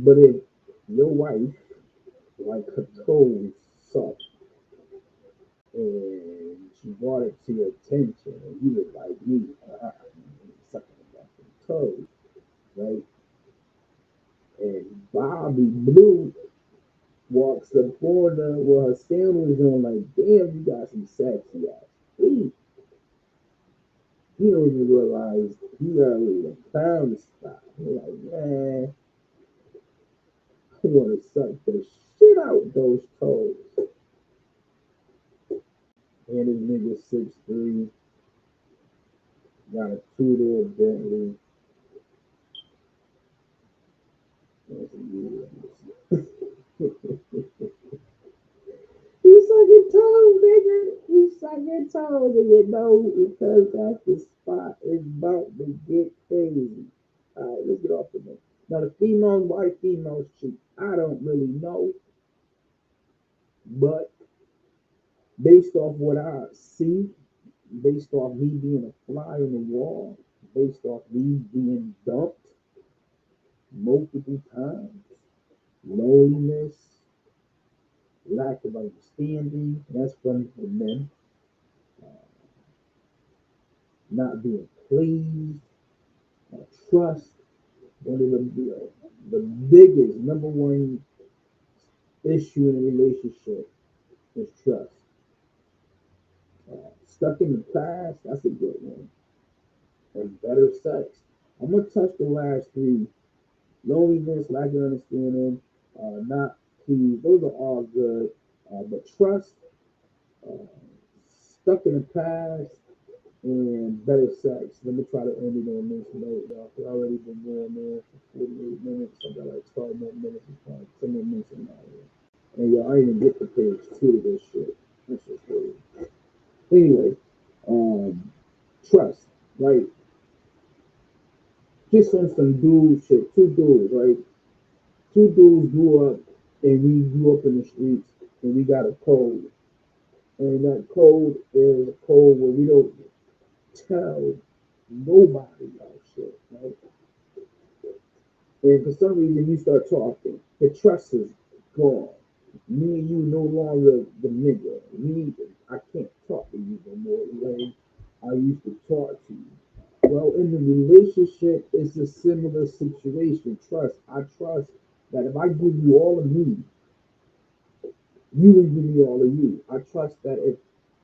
But if your wife like her toes soft and she brought it to your attention and you was like me, sucking about the toes, right? And Bobby Blue walks up on her with her sandals on like, damn, you got some sexy ass feet. He don't even realize he already found the spot. He's like, man, I want to suck the shit out those toes. And this nigga 6'3", got a two-door Bentley. He's sucking toes, nigga. He's sucking toes, and because that's the spot. It's about to get crazy. All right, let's get off the minute. Now, the females, why females cheat? I don't really know, but based off what I see, based off me being a fly on the wall, based off me being dumped multiple times, loneliness, lack of understanding, that's from the men, not being pleased, trust, one of the biggest, number one issue in a relationship is trust. Stuck in the past, that's a good one. And better sex. I'm going to touch the last three: loneliness, lack of understanding, not pleased. Those are all good. But trust, uh, stuck in the past, and better sex. Let me try to end it on this note, y'all. I've already been going there for 48 minutes. I got like 12 more minutes and 10 more minutes in my head. And y'all, I even get to page two of this shit. That's just crazy. Anyway, um, trust, right? Just on some dude shit. Two dudes, right? Two dudes grew up, and we grew up in the streets, and we got a code. And that code is a code where we don't tell nobody our shit, right? And for some reason, you start talking. The trust is gone. Me and you no longer the nigga. I can't talk to you no more the way I used to talk to you. Well, in the relationship, it's a similar situation. Trust. I trust that if I give you all of me, you will give me all of you. I trust that if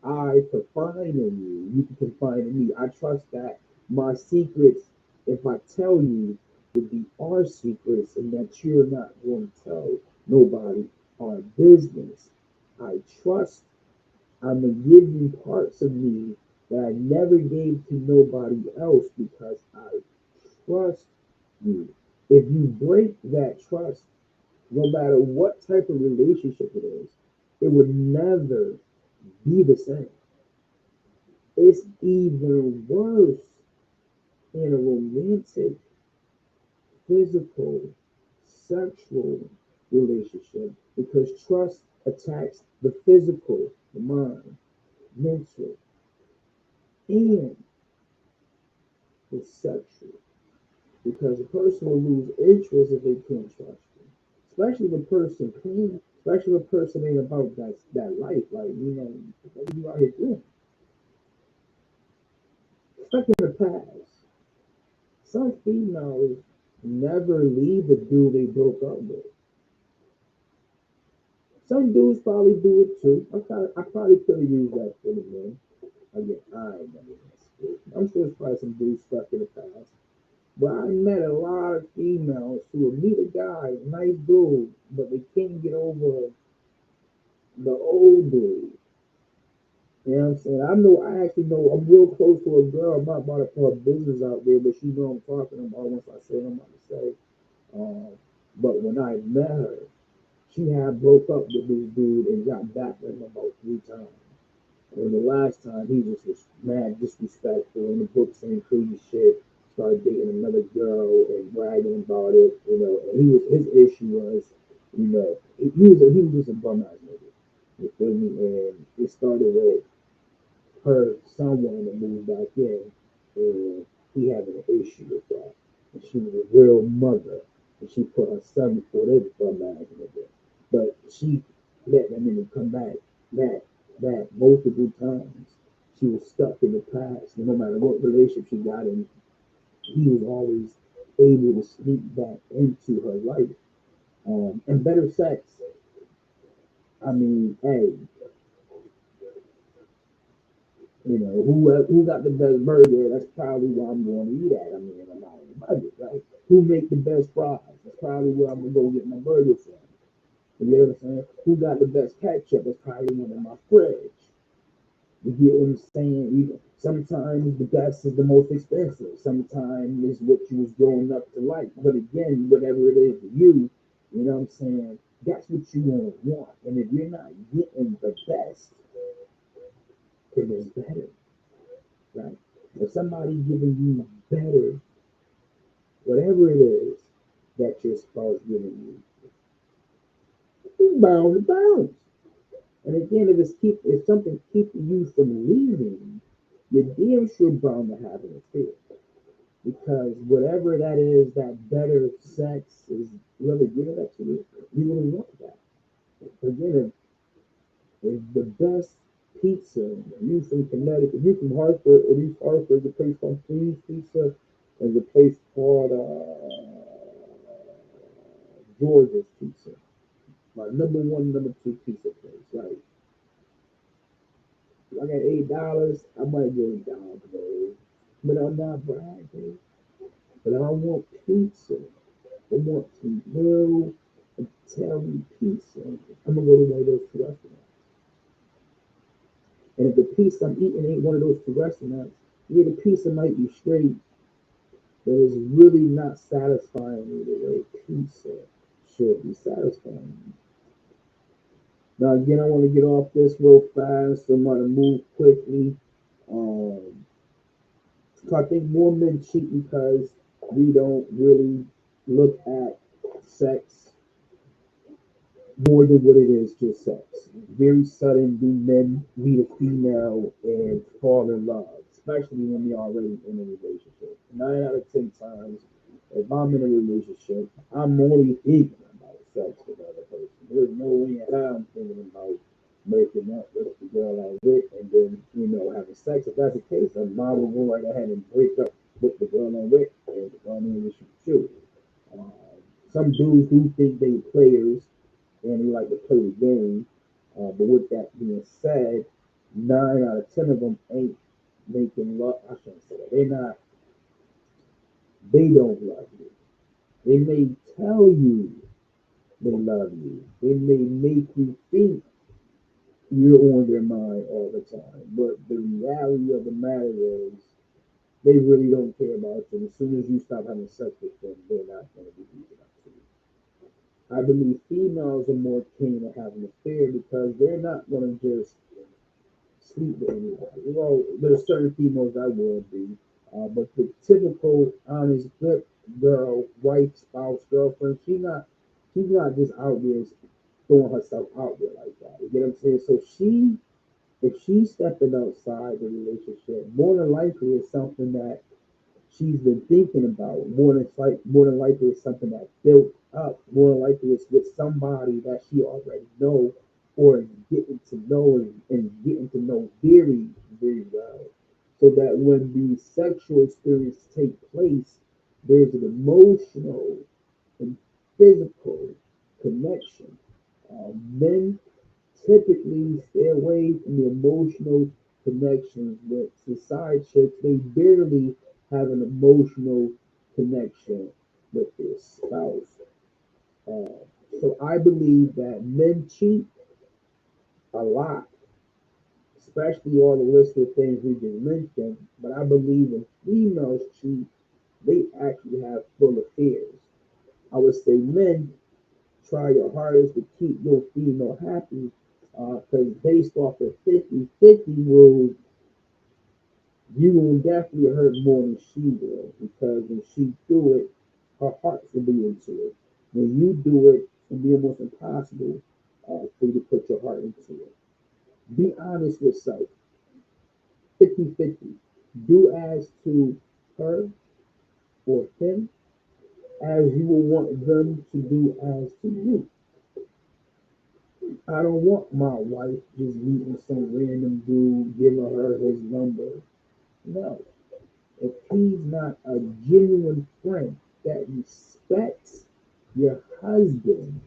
I confide in you, you can confide in me. I trust that my secrets if I tell you that the our secrets and that you're not going to tell nobody our business, I trust I'm gonna give you parts of me that I never gave to nobody else because I trust you. If you break that trust, no matter what type of relationship it is, it would never be the same. It's even worse in a romantic, physical, sexual relationship because trust attacks the physical, the mind, mental, and the sexual. Because a person will lose interest if they can't trust you. Especially the person clean, especially the person ain't about that life. Like, what you out here doing? Stuck in the past. Some females never leave the dude they broke up with. Some dudes probably do it too. I probably could have used that for the men. Again, I ain't never been. I'm sure there's probably some dudes stuck in the past. But I met a lot of females who would meet a guy, nice dude, but they can't get over the old dude. You know what I'm saying? I actually know, I'm real close to a girl. I'm not about to put her business out there, but she know I'm talking about once I say what I'm about to say. Um, but when I met her, she had broke up with this dude and got back with him about 3 times. And the last time he just was mad disrespectful in the books saying crazy shit, started dating another girl and bragging about it, and his issue was, he was just a bum ass nigga. You feel me? And it started with her someone that moved back in, and he having an issue with that. And she was a real mother, and she put her son before this bum ass nigga. But she let that nigga come back multiple times. She was stuck in the past. And no matter what relationship she got in, he was always able to sneak back into her life. And better sex. I mean, hey, who got the best burger? That's probably where I'm going to eat at. I mean, I'm not on the budget, right? Who make the best fries? That's probably where I'm gonna go get my burger from. You know what I'm saying? Who got the best ketchup? That's probably one in my fridge. You get what I'm saying? Sometimes the best is the most expensive. Sometimes it's what you was growing up to like. But again, whatever it is for you, you know what I'm saying? That's what you want to want. And if you're not getting the best, then it's better, right? If somebody giving you better, whatever it is that your spouse giving you, you bound to bounce. And again, if something keeping you from leaving, you're damn sure bound to have an affair. Because whatever that is, that better sex is really giving that to you, you're gonna want that. Again, if the best pizza, you from Connecticut, you from Hartford, or you Hartford, the place called Queen's Pizza, and the place called George's Pizza. My number one, number two pizza place. Like, if I got $8, I might go down, bro. But I'm not bragging. But I want pizza. I want some real Italian pizza. I'm gonna go to one of those two restaurants. And if the pizza I'm eating ain't one of those two restaurants, yeah, the pizza might be straight, but it's really not satisfying me the way pizza should be satisfying. Now again, I want to get off this real fast. So I'm gonna move quickly. Um, so I think more men cheat because we don't really look at sex more than what it is just sex. Very sudden do men meet a female and fall in love, especially when they're already in a relationship. 9 out of 10 times, if I'm in a relationship, I'm only thinking about sex with the other person. There's no way in hell I'm thinking about breaking up with the girl I'm with and then, having sex. If that's the case, then mom will go right ahead and break up with the girl I'm with and go on in a relationship too. Um, some dudes do think they players and they like to play the game. But with that being said, 9 out of 10 of them ain't making love. I shouldn't say that. They're not they don't love you. They may tell you they love you. They may make you think you're on their mind all the time. But the reality of the matter is they really don't care about you. As soon as you stop having sex with them, they're not going to be reaching out to you. I believe females are more keen to have an affair because they're not going to just sleep with anybody. Well, there's certain females I would be, but the typical honest good girl, wife, spouse, girlfriend, she's not just out there throwing herself out there like that. You get what I'm saying? So if she's stepping outside the relationship, more than likely it's something that she's been thinking about. More than likely it's something that built up. More than likely it's with somebody that she already know or is getting to know and getting to know very, very well. So that when the sexual experience take place, there's an emotional and physical connection. Men typically stay away from the emotional connections with side chicks. They barely have an emotional connection with their spouse. Uh, so I believe that men cheat a lot, especially all the list of things we just mentioned. But I believe when females cheat, they actually have full affairs. I would say men try your hardest to keep your female happy because based off the 50-50 rule, you will definitely hurt more than she will because when she do it, her heart will be into it. When you do it, it'll be almost impossible for you to put your heart into it. Be honest with self, 50-50. Do as to her or him as you will want them to do as to you. I don't want my wife just meeting some random dude, giving her his number. No. If he's not a genuine friend that respects your husband,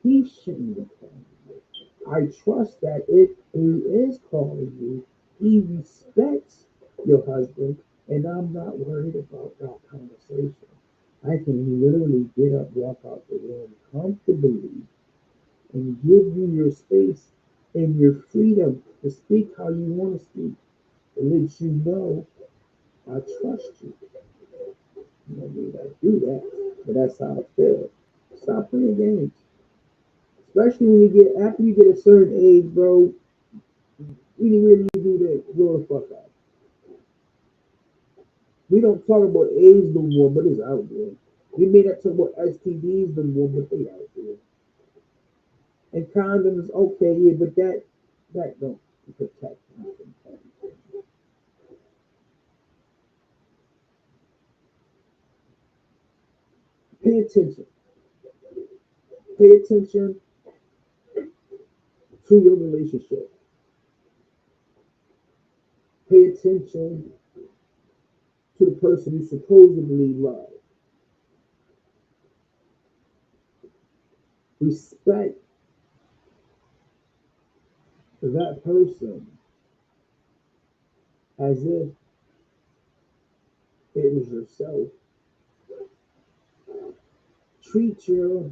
he shouldn't be calling you. I trust that if he is calling you, he respects your husband, and I'm not worried about that conversation. I can literally get up, walk out the room comfortably, and give you your space and your freedom to speak how you want to speak. It lets you know I trust you. You know, me that do that, but that's how I feel. Stop playing games, especially when you get after you get a certain age, bro. We really do that. Grow the fuck up. We don't talk about AIDS no more, but it's out there. We may not talk about STDs no more, but they out there. And condoms, okay, yeah, but that don't protect nothing. Pay attention. Pay attention to your relationship. Pay attention to the person you supposedly love. Respect that person as if it was yourself. Treat your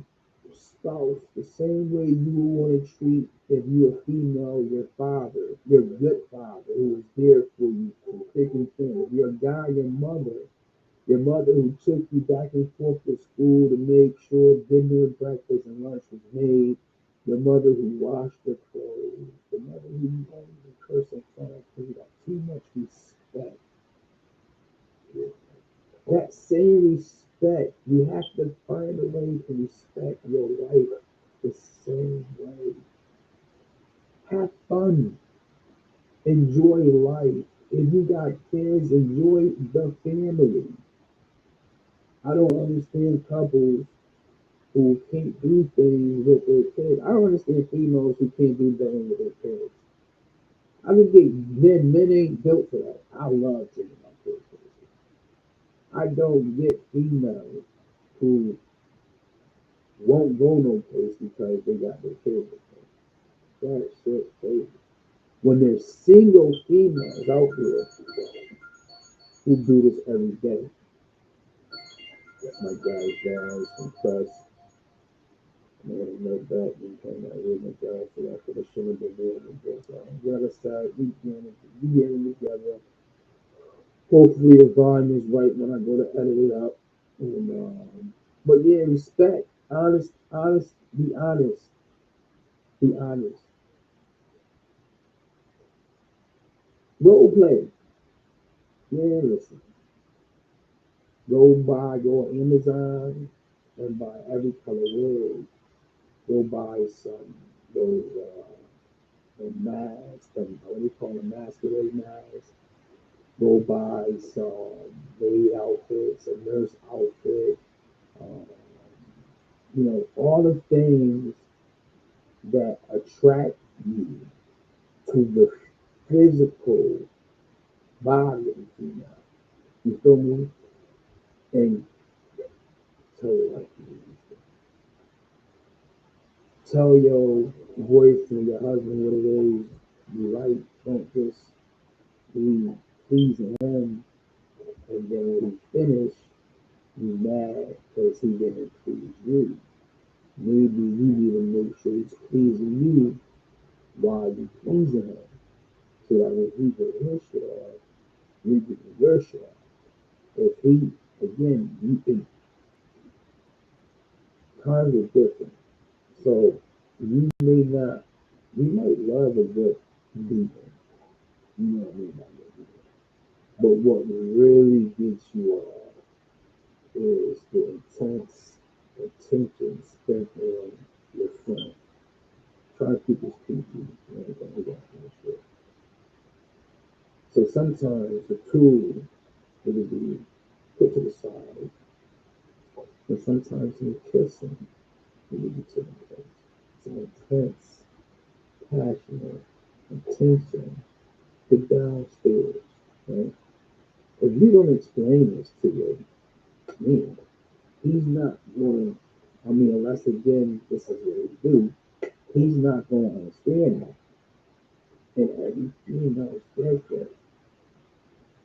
spouse the same way you would want to treat if you're a female, your father, your good father who is there for you through thick and thin. If you're a guy, your mother who took you back and forth to school to make sure dinner, breakfast, and lunch was made. Your mother who washed your clothes. The mother who you won't even curse in front of because you got too much respect. That same respect, you have to find a way to respect your wife the same way. Have fun. Enjoy life. If you got kids, enjoy the family. I don't understand couples who can't do things with their kids. I don't understand females who can't do things with their kids. I just get men ain't built for that. I love taking my kids places. I don't get females who won't go no place because they got their kids with them. That shit crazy. When there's single females out there who do this every day. That's my guy's down from Press. Man, no back. We came out with my guy, so I could have should have been there. But the other side, we getting together. Hopefully the volume is right when I go to edit it up. And but yeah, respect, honest, be honest, be honest. Role play. Yeah, listen. Go on Amazon and buy every color word. Go buy some those masks, what do you call them, masquerade masks. Go buy some maid outfits, a nurse outfit. Um, all the things that attract you to the physical body of the female. You feel me? And tell her like tell your boyfriend, your husband, what it is you like. Don't just be pleasing him, and then when he finish, you mad because he didn't please you. Maybe you need to make sure he's pleasing you while you pleasing him, so that when he gets his shit off, you get your shit off. If he, again, you can times are different. So you may not, you might love a good beating. You know what I mean by that. But what really gets you off is the intense attention spent on your friend. Try to keep this PG. You ain't gonna do that shit. So sometimes the tool will be put to the side, and sometimes in kissing it will be taken place. It's an intense, passionate, intention to downstairs. Right? If you don't explain this to your man, he's not going. I mean, unless again, this is what he do. He's not going to understand that. And every female says that.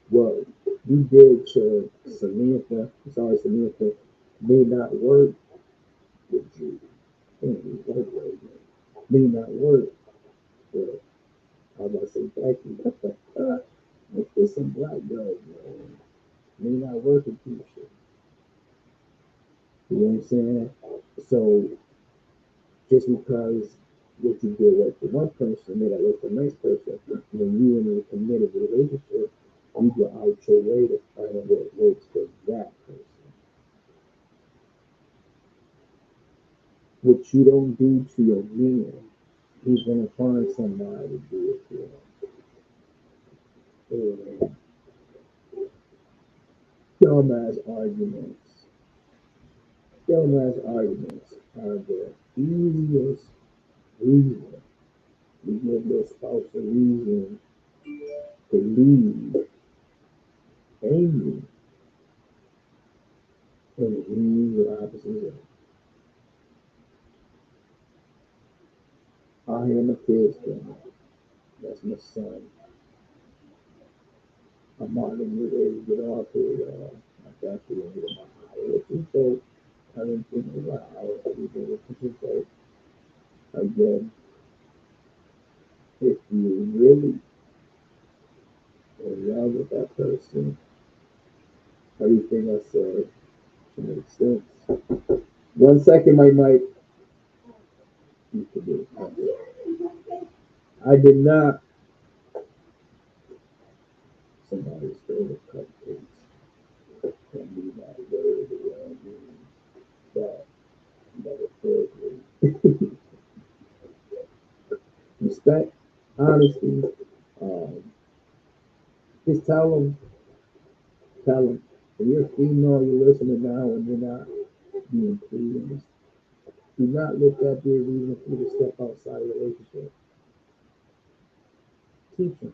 What you did to Samantha, sorry, Samantha, may not work with you. May not work with, I was about to say, Becky. What the fuck? If there's some black girl, man, may not work with you. You know what I'm saying? So just because what you did work for one person may not work for the next person, when you in a committed relationship, you go out your way to find what works for that person. What you don't do to your man, he's gonna find somebody to do it for him. And dumbass arguments, dumbass arguments are the easiest reason you give your spouse a reason to leave angry and leave the opposite way. I hear my kids doing. That's my son. I'm not gonna get ready to get off here, y'all. I got to get my hour or so. I didn't think it was an hour to get it. So again, if you really in love with that person, everything I said should make sense. 1 second, my mic. You could do it. I did not. Somebody's favorite cupcakes. Can be my word around me. That metaphorically. Respect, honesty. Um, just tell them. If you're female, you're listening now and you're not being pleased. Do not let that be a reason for you to step outside of a relationship. Teach them.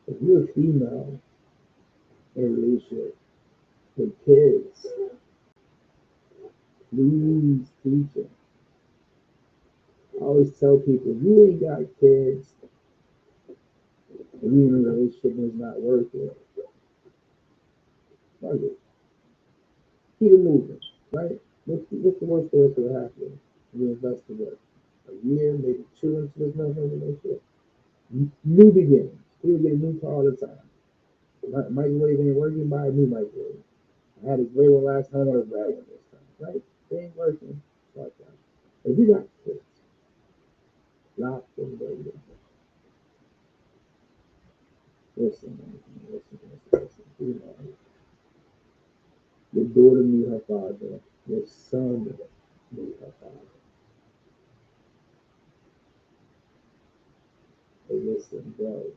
If you're a female in a relationship with kids, please teach them. I always tell people, if you ain't got kids, and you in a relationship and it's not working, fuck it. Keep it moving, right? What's the worst thing that could happen? You invest in what? A year, maybe two into this relationship. New beginnings. You get a new car all the time. Microwave ain't working, buy a new microwave. I had a great one last time, I was bad one this time, right? They ain't working. Like that. If you got kids, lock them baby. Listen, man, listen. You know, your daughter knew her father. Your son knew her father. Hey, listen, bro.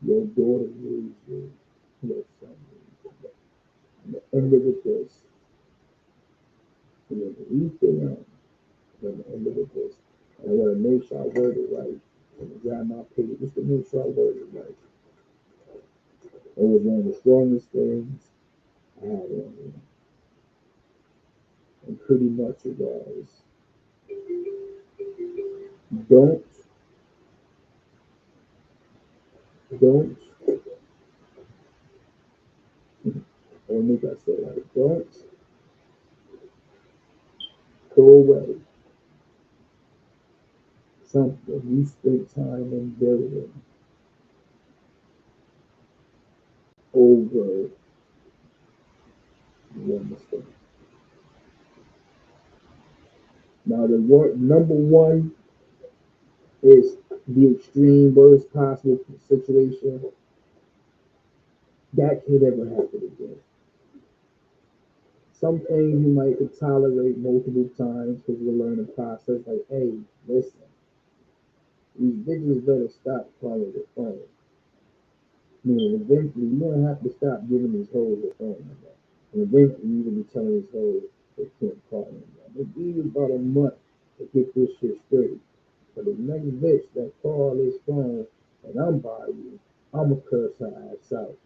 Your daughter needs you. Your son needs you. And the end of it is, you know, everything else. And the end of it is, I want to make sure I word it right. And grab my page just to make sure I word it right. It was one of the strongest things I had on me. And pretty much it was, don't, don't, or make I say like, don't throw away something you spent time in building over one mistake. Now, number one is the extreme worst possible situation that could ever happen again. Some things you might could tolerate multiple times because you're learning process. Like, hey, listen, these bitches better stop calling the phone. Meaning, eventually, you don't have to stop giving these hoes a phone number. And eventually, you're going to be telling these hoes they can't call anymore. It give you about a month to get this shit straight. But the next bitch that call this phone and I'm by you, I'm going to curse her ass out.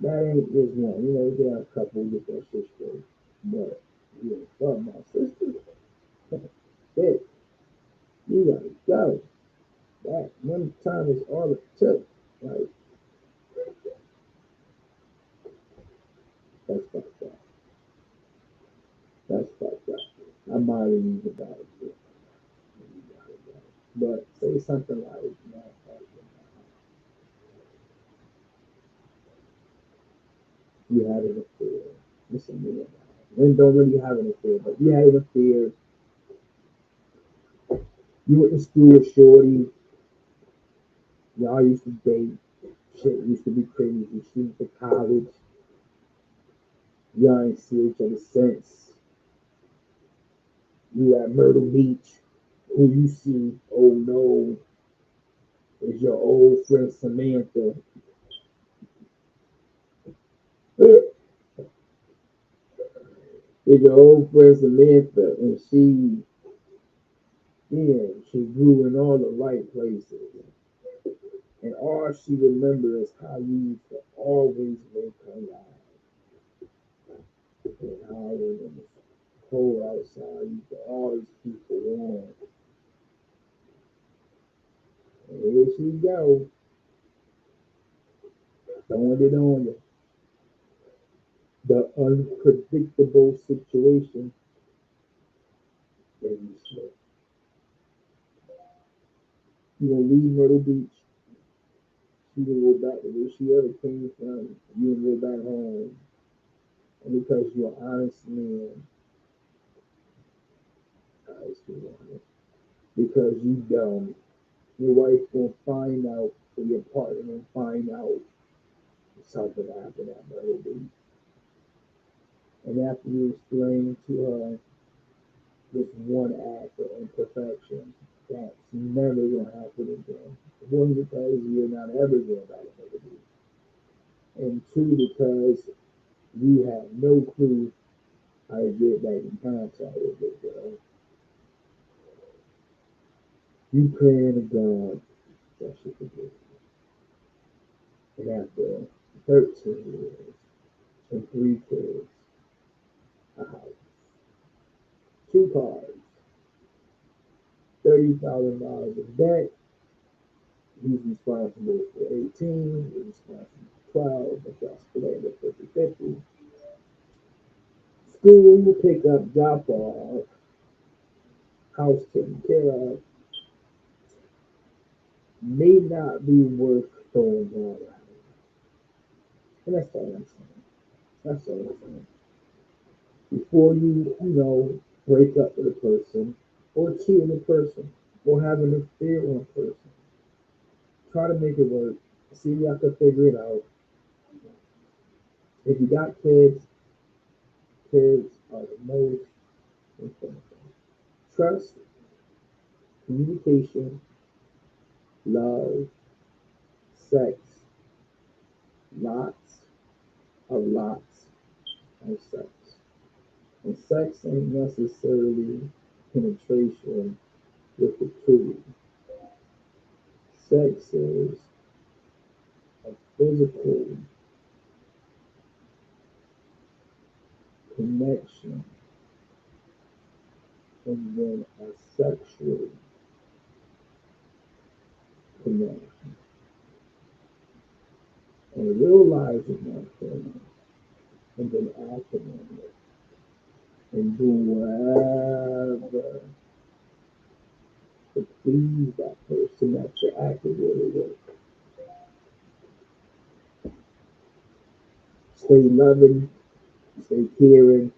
That ain't just one. You know, you got a couple get that shit straight. But, you fuck my sister? Bitch, you gotta go. That one time is all it took. Like, that's fucked up. That's fucked up. I'm not even about it. But say something like, you had an affair. Listen, men don't really have an affair, but you had an affair. You went to school with Shorty. Y'all used to date. Shit used to be crazy. She went to college. Y'all ain't see each other since. You at Myrtle Beach. Who you see, oh no, is your old friend Samantha. Is your old friend Samantha, and she grew in all the right places. And all she remembers is how you used to always make her laugh. And how when it was cold outside, you used to always keep her warm. And here she go, throwing it on you. The unpredictable situation that you slip. You gonna leave Myrtle Beach, she gonna go back to where she ever came from, you gonna go back home. And because you're an honest man, because you dumb, your wife gonna find out, or your partner gonna find out something happened at Myrtle Beach. And after you explain to her this one act of imperfection, that's never gonna happen again. One, because you're not ever going back to Myrtle Beach. And two, because you have no clue how to get back in contact with this girl. You praying to God that she forgives you. And after 13 years and 3 kids, a house, 2 cars, $30,000 of debt, he's responsible for 18, you're responsible 12, if y'all split it 50-50. School, pick up, drop off, house taken care of, may not be worth throwing all around. And that's all I'm saying. That's all I'm saying. Before break up with a person, or cheat on a person, or have an affair on a person, try to make it work. See if y'all can figure it out. If you got kids, kids are the most important thing. Trust, communication, love, sex, lots lots of sex. And sex ain't necessarily penetration with the tool. Sex is a physical connection and then a sexual connection. And realizing that thing and then acting on it and doing whatever to please that person that you're acting with. Stay loving, stay caring,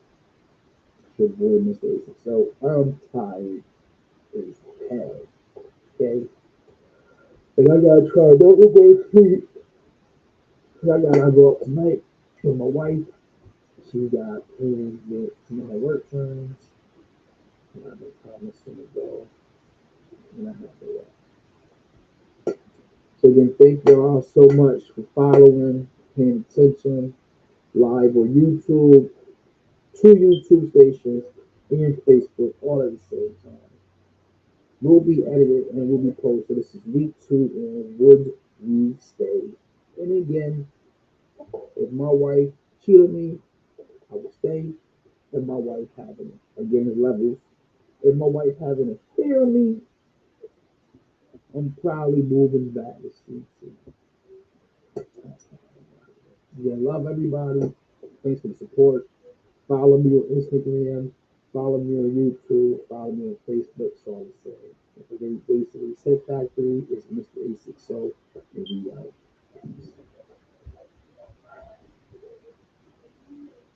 to avoid mistakes. So I'm tired as hell. Okay? And I gotta try not to go to sleep. 'Cause I gotta go up tonight with my wife. She got plans with some of her work friends. And I've been promising to go. And I have to go. So again, thank you all so much for following, paying attention, live on YouTube, two YouTube stations, and Facebook all at the same time. Will be edited and will be posted. This is week 2, and would we stay? And again, if my wife cheated on me, I would stay. If my wife having again the levels, if my wife having a affair on me, I'm probably moving back to CC. Again, love everybody. Thanks for the support. Follow me on Instagram. Follow me on YouTube. Follow me on Facebook. So I'm saying, basically, Set Factory is Mr. A60.